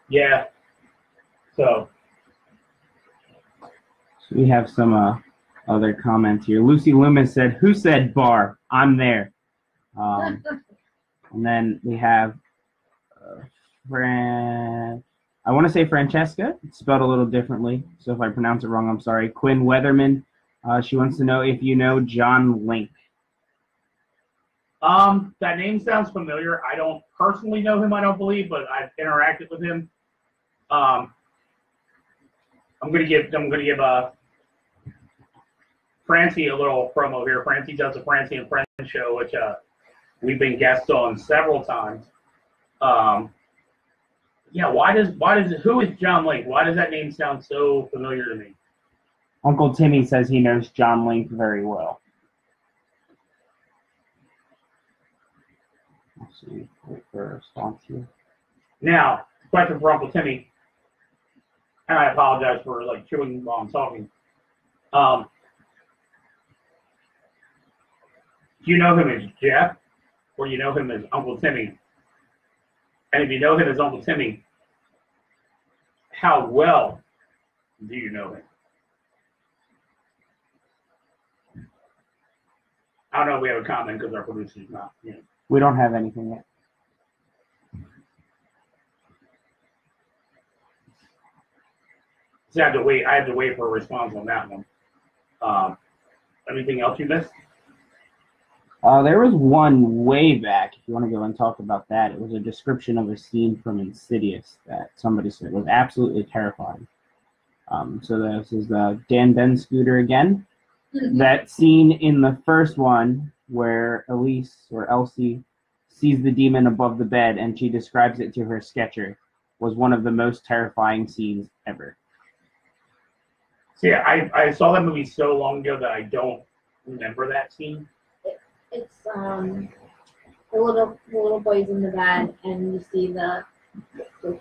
Yeah. So we have some other comments here. Lucy Loomis said, "Who said bar? I'm there." And then we have I want to say Francesca. It's spelled a little differently, so if I pronounce it wrong, I'm sorry. Quinn Weatherman. She wants to know if you know John Link. That name sounds familiar. I don't personally know him, I don't believe, but I've interacted with him. I'm gonna give Francie a little promo here. Francie does a Francie and Friends show, which we've been guests on several times. Yeah, who is John Link? Why does that name sound so familiar to me? Uncle Timmy says he knows John Link very well. Let's see, wait for a response here. Now, question for Uncle Timmy, and I apologize for like chewing while I'm talking. Do you know him as Jeff, or you know him as Uncle Timmy? And if you know him as Uncle Timmy, how well do you know him? I don't know if we have a comment because our producer's not. You know. We don't have anything yet. So I have to wait for a response on that one. Anything else you missed? There was one way back, if you want to go and talk about that. It was a description of a scene from Insidious that somebody said was absolutely terrifying. So this is Dan Ben Scooter again. That scene in the first one where Elise or Elsie sees the demon above the bed and she describes it to her sketcher was one of the most terrifying scenes ever. See, I saw that movie so long ago that I don't remember that scene. It's the little boy's in the bed and you see the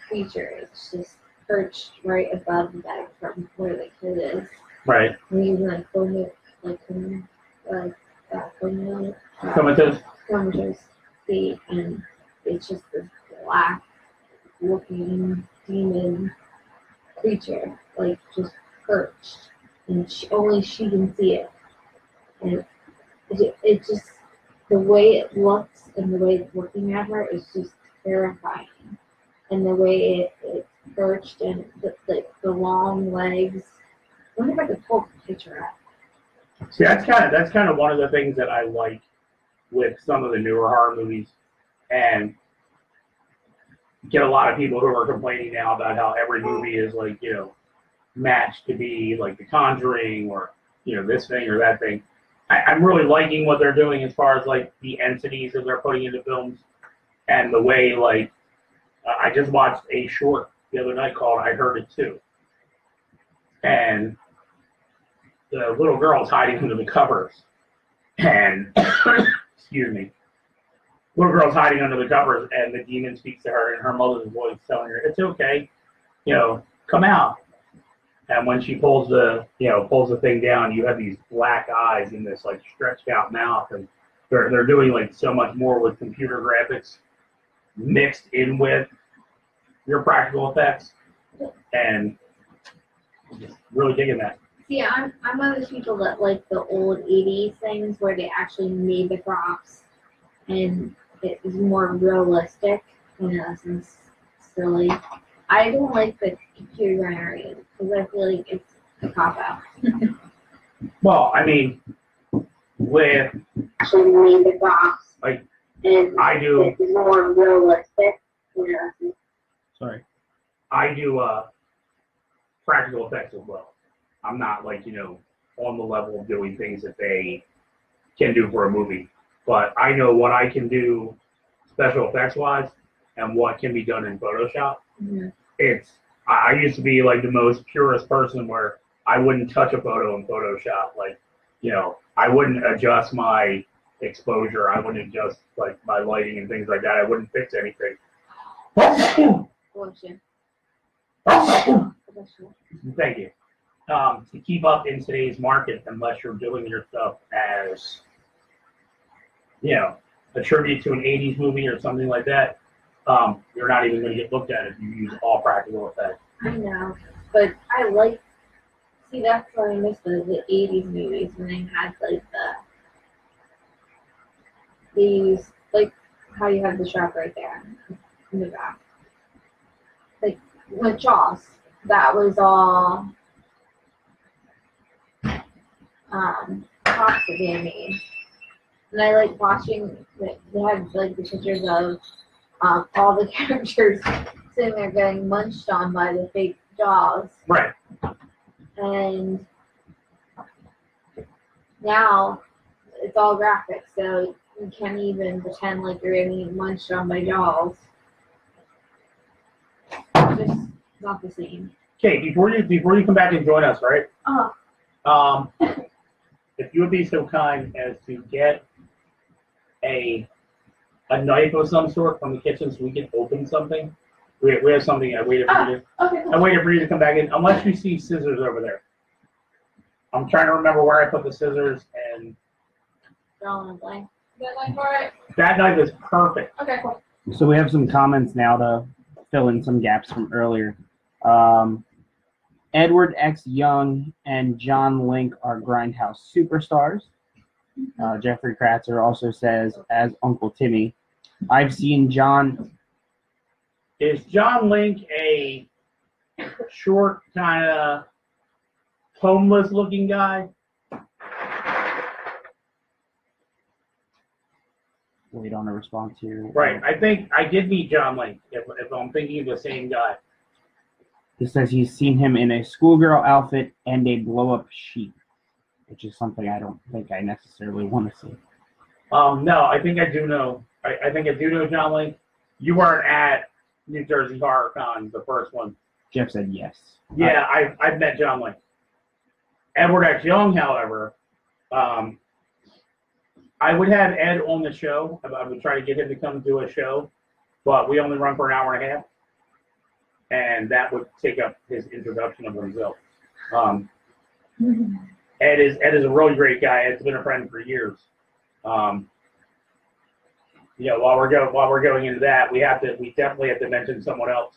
creature. It's just perched right above the bed from where the kid is. Right. And he's like comatose state, and it's just this black looking demon creature, like just perched, and only she can see it. And it just, the way it looks and the way it's looking at her is just terrifying. And the way it's perched and the long legs. I wonder if I could pull the picture up. See, that's kind of one of the things that I like with some of the newer horror movies, and get a lot of people who are complaining now about how every movie is like, you know, matched to be like The Conjuring or, you know, this thing or that thing. I'm really liking what they're doing as far as like the entities that they're putting into films, and the way like I just watched a short the other night called I Heard It Too, and the little girl's hiding under the covers, and excuse me, little girl's hiding under the covers, and the demon speaks to her in her mother's voice, telling her it's okay, you know, come out. And when she pulls the thing down, you have these black eyes and this like stretched out mouth, and they're doing like so much more with computer graphics mixed in with your practical effects, and I'm just really digging that. See, I'm one of those people that like the old 80s things where they actually made the props and it was more realistic, you know, since silly. I don't like the computer generated because I feel like it's a cop-out. Well, I mean, with actually made the props, like and I do, it's more realistic, you know. Sorry, I do practical effects as well. I'm not like, you know, on the level of doing things that they can do for a movie, but I know what I can do special effects wise and what can be done in Photoshop. Mm-hmm. I used to be like the most purest person where I wouldn't touch a photo in Photoshop. Like, you know, I wouldn't adjust my exposure. I wouldn't adjust like my lighting and things like that. I wouldn't fix anything. Thank you. to keep up in today's market unless you're doing your stuff as, a tribute to an 80s movie or something like that. You're not even going to get looked at if you use all practical effects. I know, but I like. See, that's why I miss the 80s movies when they had like these like how you have the shop right there in the back. Like with Jaws, that was all props that they made. And I like watching, they had like the pictures of all the characters sitting there getting munched on by the fake Jaws. Right. And now it's all graphics, so you can't even pretend like you're getting munched on by Jaws. It's just not the same. Okay, before you come back and join us, right? If you would be so kind as to get a knife of some sort from the kitchen so we can open something. We have something. I waited for you. Okay. I waited for you to come back in. Unless you see scissors over there. I'm trying to remember where I put the scissors, and That knife all right? that knife is perfect. Okay, cool. So we have some comments now to fill in some gaps from earlier. Edward X. Young and John Link are Grindhouse superstars. Jeffrey Kratzer also says, as Uncle Timmy, I've seen John. Is John Link a short, kind of homeless-looking guy? Wait on a response here. Right. I think I did meet John Link, if I'm thinking of the same guy. He says he's seen him in a schoolgirl outfit and a blow-up sheep, which is something I don't think I necessarily want to see. No, I think I do know. I think I do know John Link. You weren't at New Jersey Horror Con, the first one. Jeff said yes. Yeah, I've met John Link. Edward X. Young, however, I would have Ed on the show. I would try to get him to come do a show, but we only run for an hour and a half, and that would take up his introduction of himself. Ed is a really great guy. Ed's been a friend for years. While we're going into that, we definitely have to mention someone else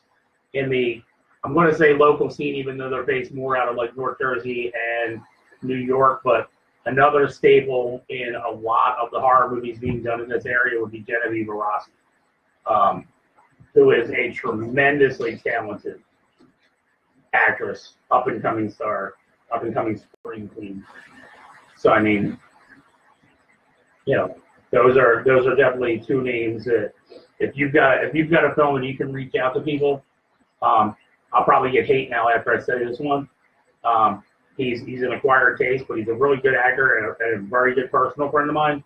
in the, I'm going to say local scene, even though they're based more out of like North Jersey and New York, but another staple in a lot of the horror movies being done in this area would be Genevieve Rossi, who is a tremendously talented actress, up and coming star, up and coming spring queen. So I mean, those are definitely two names that if you've got a film and you can reach out to people, I'll probably get hate now after I say this one. He's an acquired taste, but he's a really good actor and a very good personal friend of mine.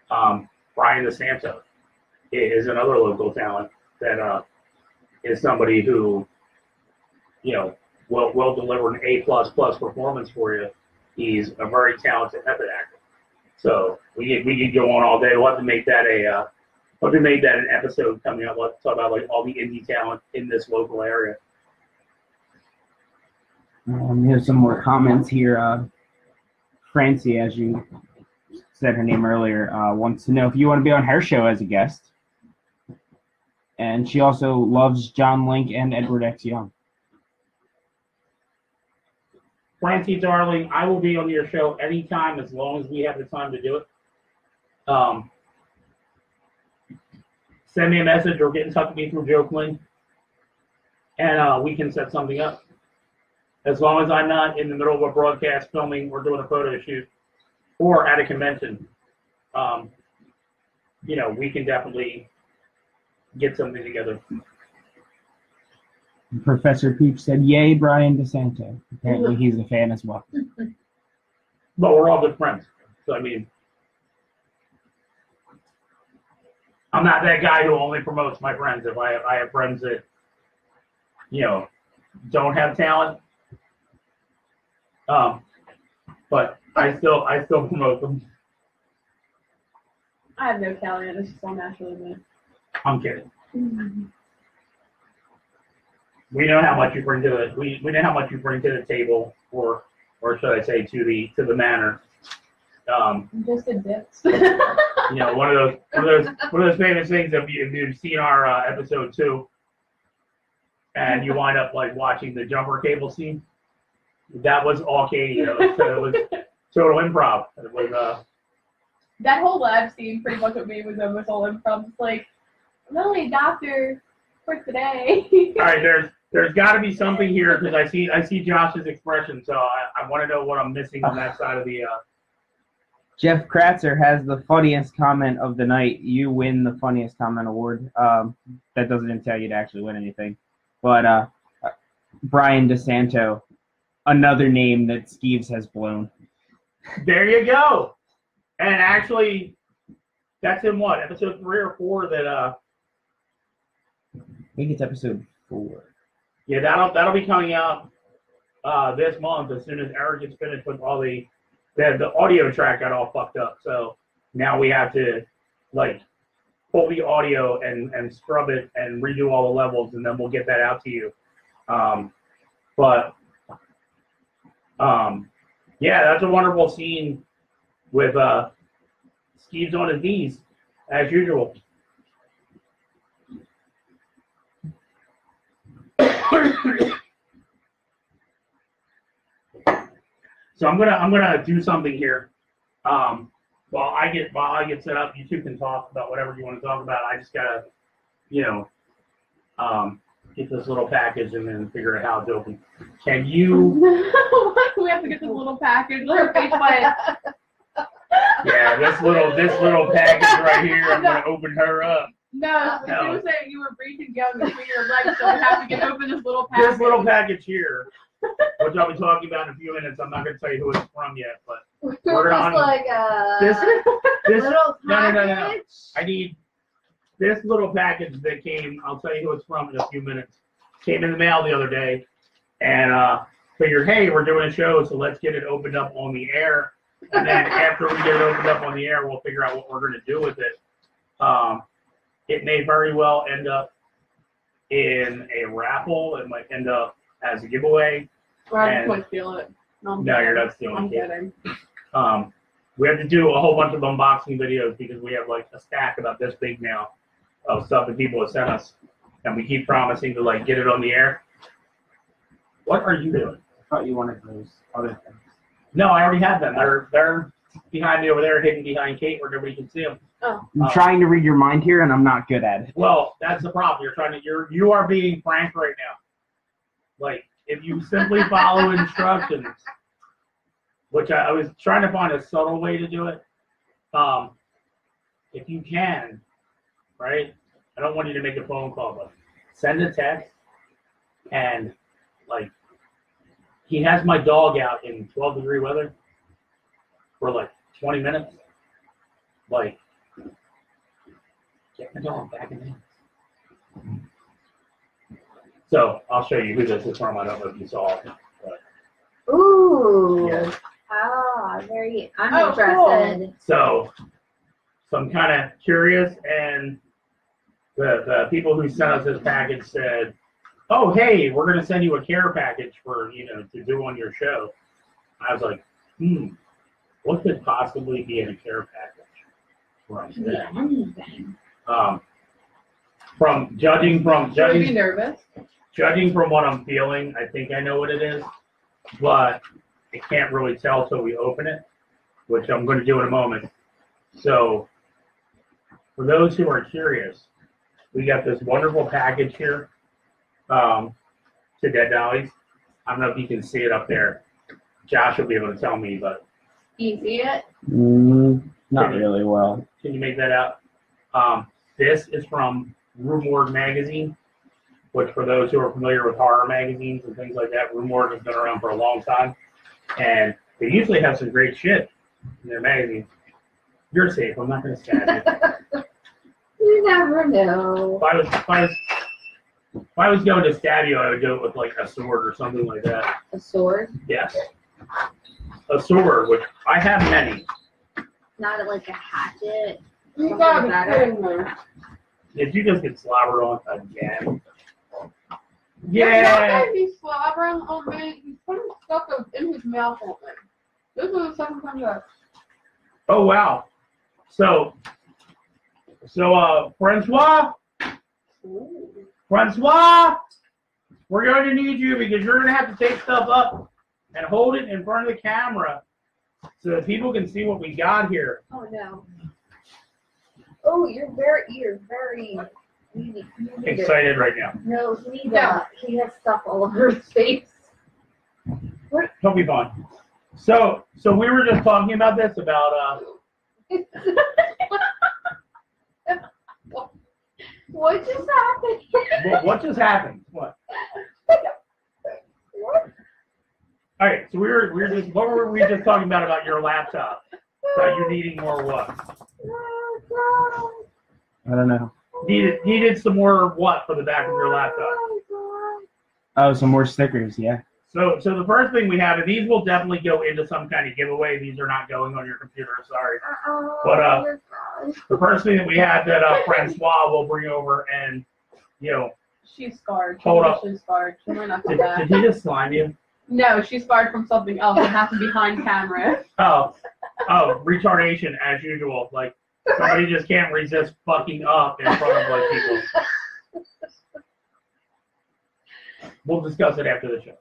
Brian DeSanto is another local talent that is somebody who will deliver an A++ performance for you. He's a very talented method actor. So we could go on all day. We'll have to make that an episode coming up. Let's talk about like all the indie talent in this local area. Here's some more comments here. Francie, as you said her name earlier, wants to know if you want to be on her show as a guest. And she also loves John Link and Edward X. Young. Francie, darling, I will be on your show anytime as long as we have the time to do it. Send me a message or get in touch with me through Joe Flynn, and we can set something up. As long as I'm not in the middle of a broadcast filming or doing a photo shoot or at a convention, we can definitely get something together. Professor Peep said, yay, Brian DeSanto. Apparently he's a fan as well. But we're all good friends. So, I mean, I'm not that guy who only promotes my friends. If I have friends that, don't have talent, but I still promote them. I have no talent. It's just all naturally me. I'm kidding. We know how much you bring to the we know how much you bring to the table or should I say to the manor. Just a dips. You know, one of those famous things. If you've seen our episode 2, and you wind up like watching the jumper cable scene, that was all Katie. It was total improv. It was That whole lab scene pretty much with me was almost all improv. It's like, I'm only a doctor for today. all right. There's got to be something here because I see Josh's expression, so I want to know what I'm missing on that side of the. Jeff Kratzer has the funniest comment of the night. You win the funniest comment award. That doesn't entail you to actually win anything. But Brian DeSanto, another name that Skeeves has blown. There you go. And actually, that's in what, episode 3 or 4 that I think it's episode 4. Yeah, that'll be coming out this month as soon as Eric gets finished with all the audio track got all fucked up. So now we have to like pull the audio and scrub it and redo all the levels, and then we'll get that out to you. Yeah, that's a wonderful scene with Skeeves on his knees as usual. So I'm gonna do something here. While I get set up, you two can talk about whatever you want to talk about. I just gotta, get this little package and then figure out how it's open. Can you? We have to get this little package. Her face went. Yeah, this little package right here. I'm gonna open her up. No, you were saying you were reaching down between your legs, so we have to get open this little package. This little package here, which I'll be talking about in a few minutes. I'm not gonna tell you who it's from yet, but we're just like this little package. No. I need this little package that came. I'll tell you who it's from in a few minutes. Came in the mail the other day, and figured, hey, we're doing a show, so let's get it opened up on the air. And then after we get it opened up on the air, we'll figure out what we're gonna do with it. It may very well end up in a raffle. It might end up as a giveaway. Or I just want to steal it. No, you're not stealing I'm kidding. We have to do a whole bunch of unboxing videos because we have like a stack about this big now of stuff that people have sent us, and we keep promising to like get it on the air. What are you doing? I thought you wanted those other things. No, I already have them. They're behind me over there, hidden behind Kate, where nobody can see them. Oh. I'm trying to read your mind here, and I'm not good at it. Well, that's the problem. You are being frank right now. Like, if you simply follow instructions, which I was trying to find a subtle way to do it. If you can, right? I don't want you to make a phone call, but send a text, and like, he has my dog out in 12-degree weather for like 20 minutes. Like, get the dog back in there. So I'll show you who this is from. I don't know if you saw it. But, Ooh. yeah. Ah, very. I'm Cool. interested. So I'm kind of curious, and the people who sent us this package said, "Oh, hey, we're going to send you a care package for to do on your show." I was like, what could possibly be in a care package? Right. Yeah, anything. From judging Should we be nervous? judging from what I'm feeling, I think I know what it is, but I can't really tell till we open it, which I'm going to do in a moment. So, for those who are curious, we got this wonderful package here to Dead Dollies. I don't know if you can see it up there. Josh will be able to tell me, but You see it? Not really well. can you make that out? This is from Rue Morgue magazine, which for those who are familiar with horror magazines and things like that, Rue Morgue has been around for a long time, and they usually have some great shit in their magazines. You're safe. I'm not going to stab you. You never know. If I was going to stab you, I would do it with like a sword or something like that. A sword? Yes. A sword, which I have many. Not like a hatchet. You Something got like it that. in there. Did you just get slobbered on again? Yeah. He's slobbering on me. He's putting stuff in his mouth on me. This is the second time that. Oh wow. So Francois, we're going to need you because you're going to have to take stuff up and hold it in front of the camera so that people can see what we got here. Oh no. Oh, you're very you need Excited right now. No, he has stuff all over his face. He'll be fine. So we were just talking about this about What just happened? what just happened? What? All right, so we were just what were we just talking about your laptop? About you needing more what? I don't know. Needed some more what for the back of your laptop? Oh, some more stickers, yeah. So the first thing we have, and these will definitely go into some kind of giveaway. These are not going on your computer, sorry. But the first thing that we had that Francois will bring over, and She's scarred. Hold up. She's scarred. She might not come back. Did he just slime you? No, she's scarred from something else. It has to be behind camera. Oh, retardation as usual. Like somebody just can't resist fucking up in front of like people. We'll discuss it after the show.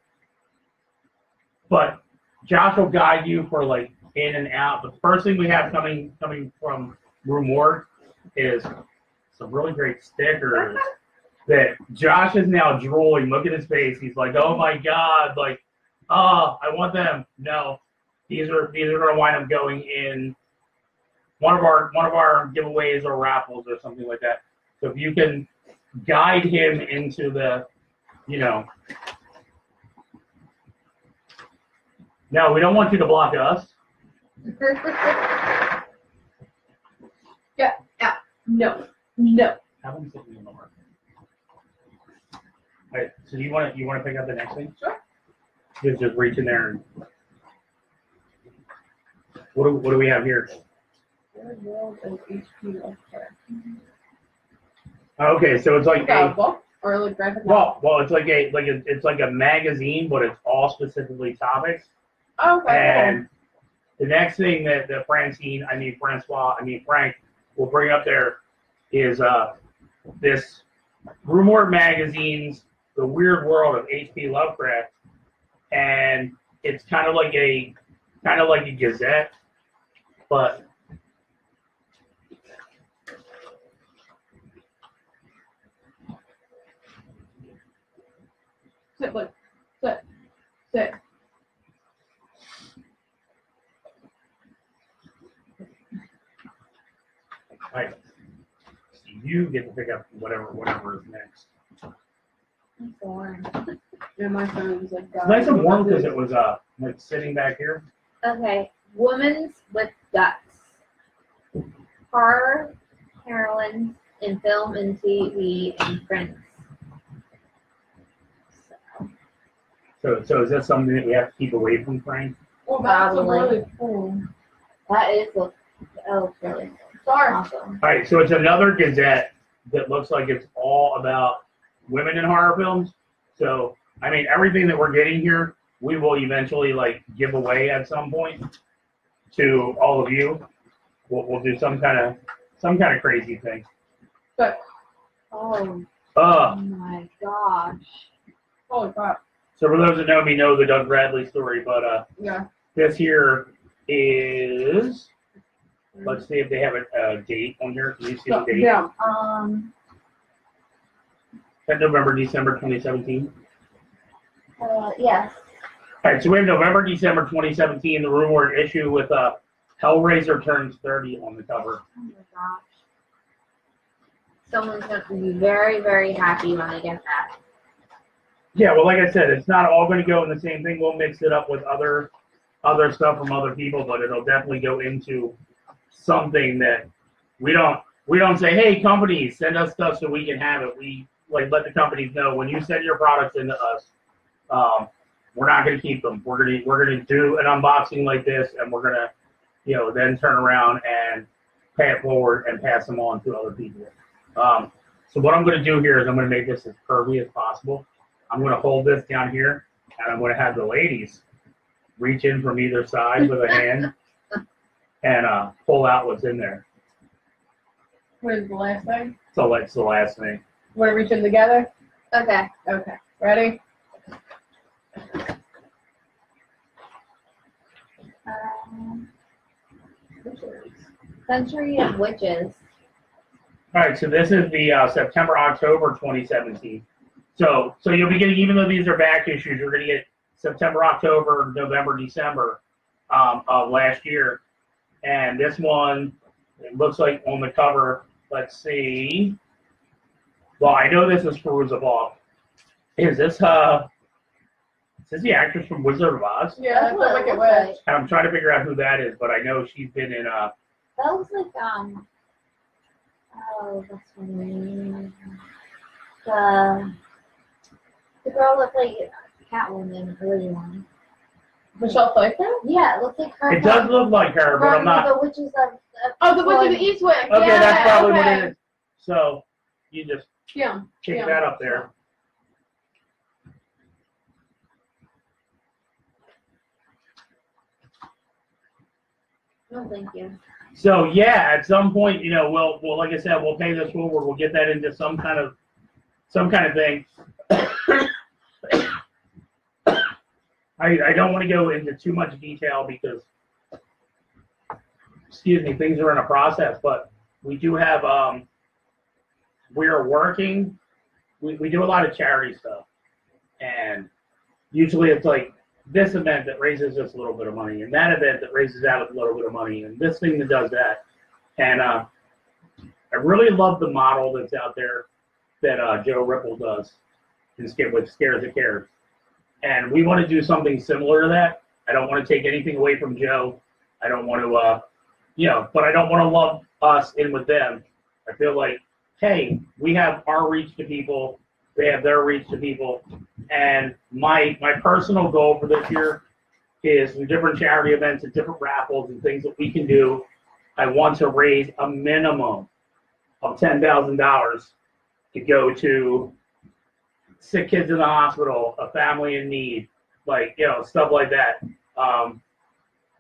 But Josh will guide you for like in and out. The first thing we have coming from Room Ward is some really great stickers that Josh is now drooling. Look at his face. He's like, oh my god, like, oh, I want them. No, these are gonna wind up going in one of our giveaways or raffles or something like that. So if you can guide him into the, No, we don't want you to block us. Yeah. No. Have him sit in the mark. All right. So you want to pick up the next thing? Sure. Just reach in there and. What do we have here? World of HP Lovecraft. Okay, so it's like a book or like graphic novel? Well, it's like a magazine, but it's all specifically topics. Okay. And the next thing that Frank will bring up there is this Rumor Magazine's The Weird World of H.P. Lovecraft, and it's kind of like a gazette, but sit. Right. So you get to pick up whatever is next. I'm bored. Yeah, my phone's like. It's nice and warm because it was like sitting back here. Okay, Women's with Guts. Horror heroines in film and TV and print. So is that something that we have to keep away from Frank? Well, that's Probably. really cool. That looks really cool. Sorry. Awesome. All right, so it's another gazette that looks like it's all about women in horror films. So I mean, everything that we're getting here, we will eventually like give away at some point to all of you. We'll do some kind of crazy thing. But Oh Uh, my gosh. holy crap. so for those that know me, know the Doug Bradley story, but Yeah. this here is. Let's see if they have a date on here. Can you see the date? Yeah. That November, December 2017. Yes. All right, so we have November, December 2017, the rumored issue with Hellraiser turns 30 on the cover. Oh my gosh. Someone's going to be very, very happy when they get that. Yeah, well, like I said, it's not all going to go in the same thing. We'll mix it up with other stuff from other people, but it'll definitely go into something that we don't say, hey, companies, send us stuff so we can have it. We like let the companies know when you send your products into us, we're not going to keep them. We're gonna do an unboxing like this, and we're gonna, then turn around and pay it forward and pass them on to other people. So what I'm going to do here is I'm going to make this as curvy as possible. I'm going to hold this down here, and I'm going to have the ladies reach in from either side with a hand and pull out what's in there. What is the last thing? So that's the last thing. Want to reach in together? Okay. Okay. Ready? Century of Witches. All right, so this is the September, October 2017. So you'll be getting, even though these are back issues, you're going to get September, October, November, December of last year. And this one, it looks like on the cover, let's see. Well, I know this is Fairuza Balk. Is this the actress from Wizard of Oz? Yeah, That's what like it it looks was. like. I'm trying to figure out who that is, but I know she's been in That looks like oh, what's her name? The girl that played Catwoman, early one. Michelle Pfeiffer? Yeah, it looks like her. It does look like her, but I'm not. The Witches of Oh, the Witch of the Eastwick. Okay, Yeah, that's probably what okay. it is. So you just Yeah. kick yeah. that up there. No, thank you. So yeah, at some point, you know, we'll like I said, we'll pay this forward. We'll get that into some kind of thing. I don't want to go into too much detail because, excuse me, things are in a process. But we do have we are working. We do a lot of charity stuff, and usually it's like this event that raises this a little bit of money, and that event that raises that a little bit of money, and this thing that does that. And I really love the model that's out there that Joe Ripple does with Scares That Cares. And we want to do something similar to that. I don't want to take anything away from Joe. I don't want to, but I don't want to lump us in with them. I feel like, hey, we have our reach to people. They have their reach to people. And my personal goal for this year is through different charity events and different raffles and things that we can do, I want to raise a minimum of $10,000 to go to sick kids in the hospital, a family in need, stuff like that.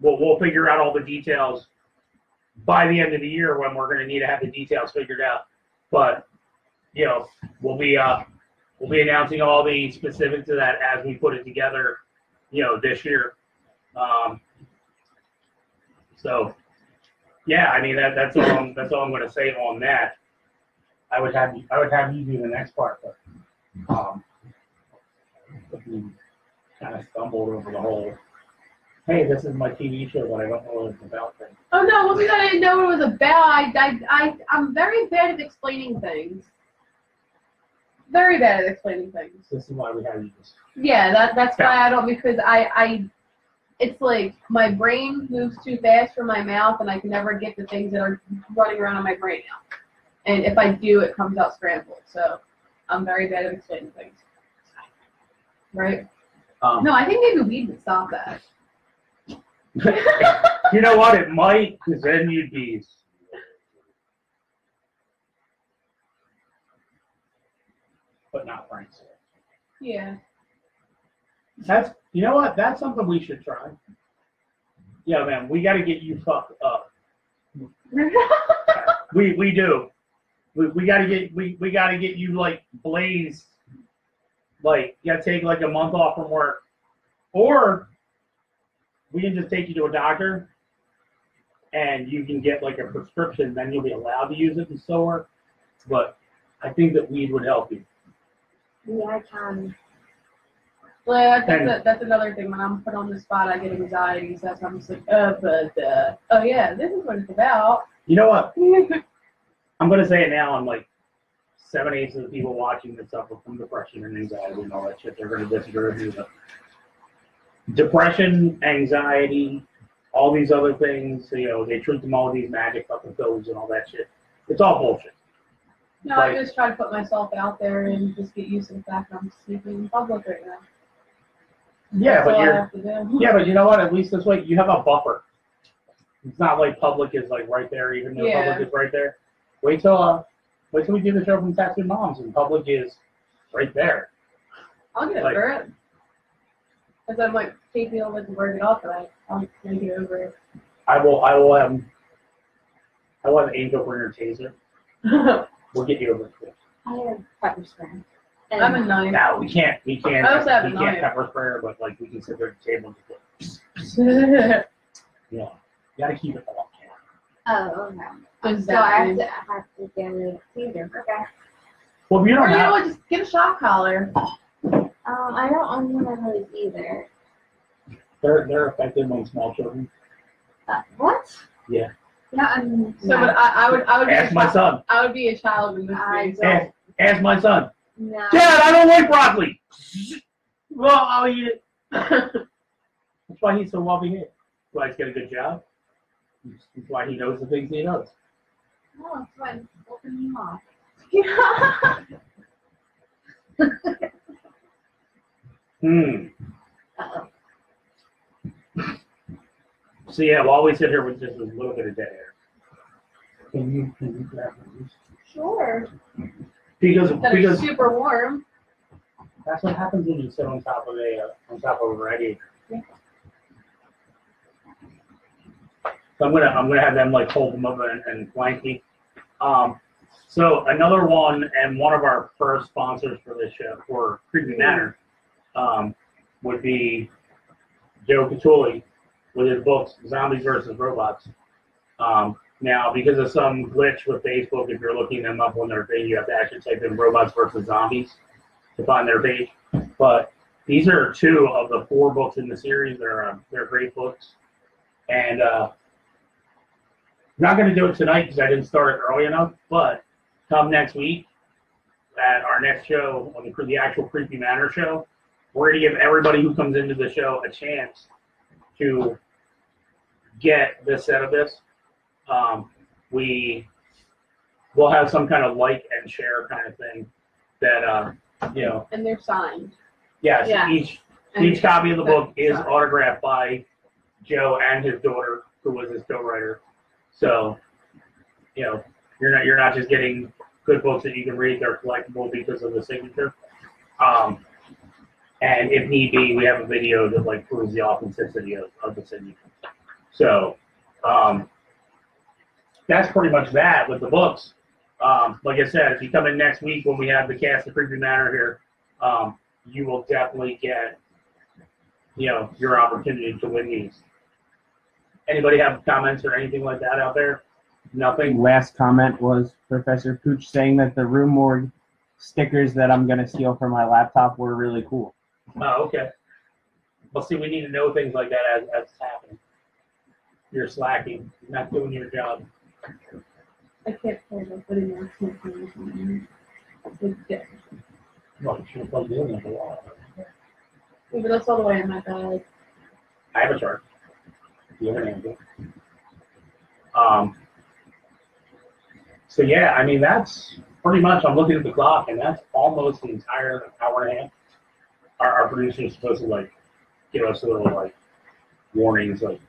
We'll figure out all the details by the end of the year when we're going to need to have the details figured out. But we'll be announcing all the specifics of that as we put it together, this year. So yeah, I mean that's all I'm going to say on that. I would have you do the next part, but you kind of stumbled over the whole. Hey, this is my TV show, but I don't know what it's about. Thing. Oh no, well, because I didn't know what it was about. I'm very bad at explaining things. Very bad at explaining things. This is why we have you. Yeah, that's why I don't, because it's like my brain moves too fast for my mouth, and I can never get the things that are running around in my brain out. And if I do, it comes out scrambled. So I'm very bad at explaining things. Right? No, I think maybe weed would stop that. You know what? It might, because then you'd be. But not Frank's. Yeah. You know what? That's something we should try. Yeah, man, we got to get you fucked up. We do. We got to get you like blazed. Like you got to take like a month off from work, or we can just take you to a doctor, and you can get like a prescription. Then you'll be allowed to use it and so on. But I think that weed would help you. Yeah, I can. Well, I think that's another thing. When I'm put on the spot, I get anxiety. So I'm just like, oh yeah, this is what it's about. You know what? I'm going to say it now. I'm like 7/8 of the people watching that suffer from depression and anxiety and all that shit. They're going to disagree with me. But depression, anxiety, all these other things, they treat them all with these magic fucking pills and all that shit. It's all bullshit. No, I just try to put myself out there and just get used to the fact that I'm sleeping in public right now. Yeah, That's all I have to do. but you know what? At least this way you have a buffer. It's not like public is like right there, even though public is right there. Wait till we do the show from Tattooed Moms, and public is right there. I'll get over it. Because I'm like, Casey will like work it off, but I'll get over it. I will have Angel bring her taser. We'll get you over it. I have pepper spray. I'm a knife. No, we can't I also have a knife. pepper spray, but like we can sit there at the table and just Yeah. you gotta keep it off camera. Oh, okay. So Exactly. I have to get a Caesar. Okay. Well, if you Or don't you know have, what, just get a shock collar. I don't own one of those either. they're effective among small children. What? Yeah. No, I'm So but I would be Ask my son. I would be a child in this I case. don't. Ask my son. No. Dad, I don't like broccoli. Well, I'll eat it. That's why he's so well behaved. That's why he's got a good job. That's why he knows the things he knows. No, it's fine. Open you off. Uh-oh. So yeah, while we sit here with just a little bit of dead air, can you grab these? Sure. Because That is super warm. that's what happens when you sit on top of a radiator. Yeah. So I'm gonna have them like hold them up and flank me. So another one and one of our first sponsors for this show for Creepy Manor would be Joe Catulli with his books Zombies versus Robots. Now, because of some glitch with Facebook, if you're looking them up on their page, you have to actually type in Robots versus Zombies to find their page. But these are 2 of the 4 books in the series. They're great books, and I'm not going to do it tonight because I didn't start it early enough. But come next week at our next show on the actual Creepy Manor show, we're going to give everybody who comes into the show a chance to get this set of this. We will have some kind of like and share kind of thing that And they're signed. yes, Yeah. each copy of the book is Sorry. autographed by Joe and his daughter, who was his co-writer. So you're not just getting good books that you can read; they're collectible because of the signature. And if need be, we have a video that like proves the authenticity of the signature. So that's pretty much that with the books. Like I said, if you come in next week when we have the cast of Creepy Manor here, you will definitely get your opportunity to win these. Anybody have comments or anything like that out there? Nothing? Last comment was Professor Pooch saying that the Room Morgue stickers that I'm going to steal from my laptop were really cool. Oh, okay. Well, see, we need to know things like that as it's happening. You're slacking. You're not doing your job. I can't play this anymore. Well, you should have plugged it in like a while. But that's all the way in my bag. I have a chart. You have an angle. So yeah, I mean that's pretty much. I'm looking at the clock, and that's almost the entire hour and a half. Our producer is supposed to like give us little like warnings, like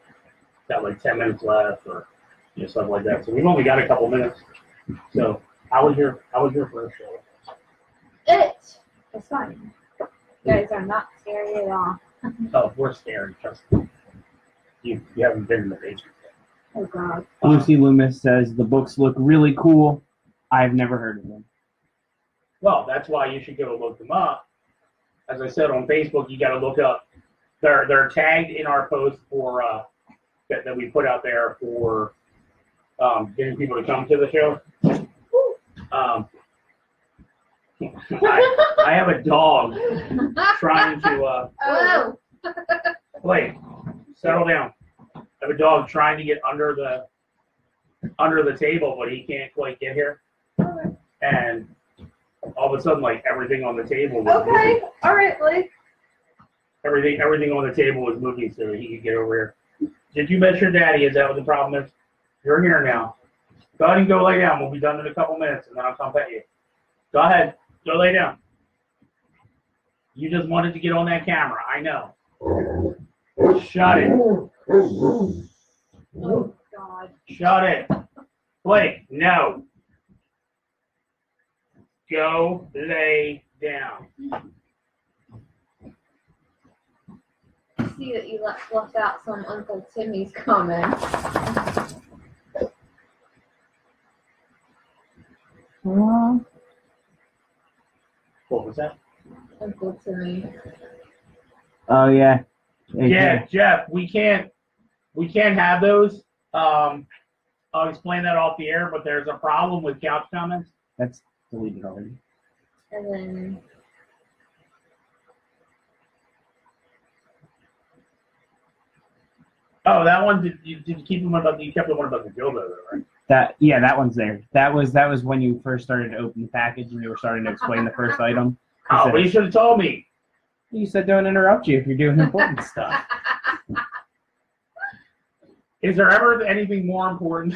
got like 10 minutes left, or stuff like that. So we've only got a couple minutes. So how was your first show? It's fine. You guys are not scary at all. Oh, we're scared. Trust me. You haven't been in the basement yet. Oh God. Lucy Loomis says the books look really cool. I've never heard of them. Well, that's why you should go look them up. As I said on Facebook, you got to look up. They're tagged in our post for that we put out there for getting people to come to the show. I have a dog trying to Whoa. wait, settle down. I have a dog trying to get under the table, but he can't quite get here. And all of a sudden, like everything on the table was moving. All right, Blake. Everything on the table was moving so he could get over here. Did you miss your daddy? Is that what the problem is? You're here now. Go ahead and go lay down. We'll be done in a couple minutes, and then I'll come pet you. Go ahead. Go lay down. You just wanted to get on that camera. I know. Shut it. Oh God. Shut it. Blake, no. Go lay down. see that you left out some Uncle Timmy's comments. What was that? Uncle Timmy. Oh yeah. Hey, Yeah, Jeff, we can't have those. I'll explain that off the air, but there's a problem with couch comments. That's deleted already. And then Oh, that one did you keep the one about you kept the one about the dildo though, right? That one's there. That was when you first started to open the package and you were starting to explain the first item. Oh, but you should have told me. You said don't interrupt you if you're doing important stuff. Is there ever anything more important?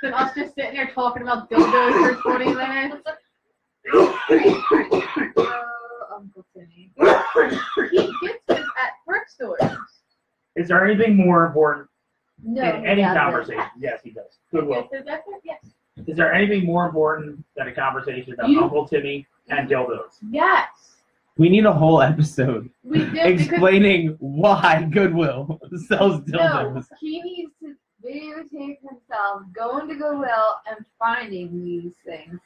Than us just sitting there talking about dildos for 20 minutes. Uncle Timmy. He gets this at thrift stores. Is there anything more important No, in any he doesn't. conversation? Yes, he does. Goodwill. Yes. Is there anything more important than a conversation about Uncle Timmy and dildos? Yes. We need a whole episode We did explaining why Goodwill sells dildos. No, he needs to videotape himself going to Goodwill and finding these things.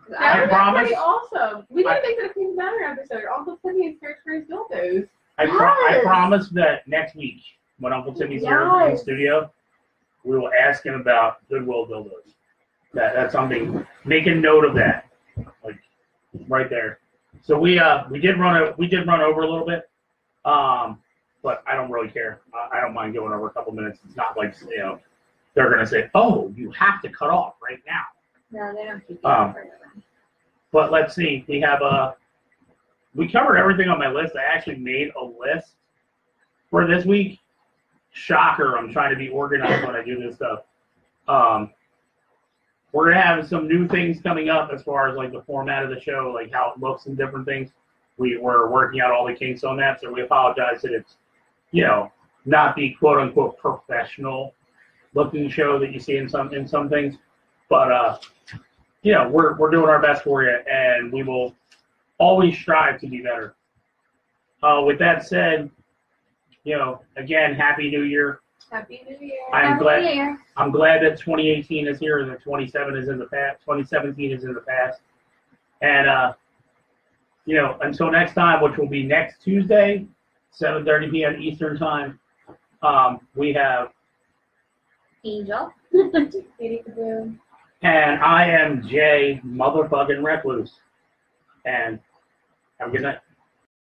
That would be promise- pretty awesome. We need to make that a King Banner episode. Uncle Timmy and search for his dildos. I Yes. promise that next week, when Uncle Timmy's here in the Yes. studio, we will ask him about Goodwill dildos. That's something. Make a note of that, like right there. So we did run over a little bit, but I don't really care. I don't mind going over a couple minutes. It's not like they're gonna say, "Oh, you have to cut off right now." No, they don't keep But let's see. We covered everything on my list. I actually made a list for this week. Shocker! I'm trying to be organized when I do this stuff. We're gonna have some new things coming up as far as like the format of the show, like how it looks and different things. We're working out all the kinks on that, so we apologize that it's, not the quote unquote professional looking show that you see in some things. But we're doing our best for you, and we will always strive to be better. With that said, again, Happy New Year. Happy New Year. I'm glad that 2018 is here and that 2017 is in the past. And until next time, which will be next Tuesday, 7:30 p.m. Eastern time, we have Angel. KaBoom. and I am Jay motherfucking Recluse. And have a good night.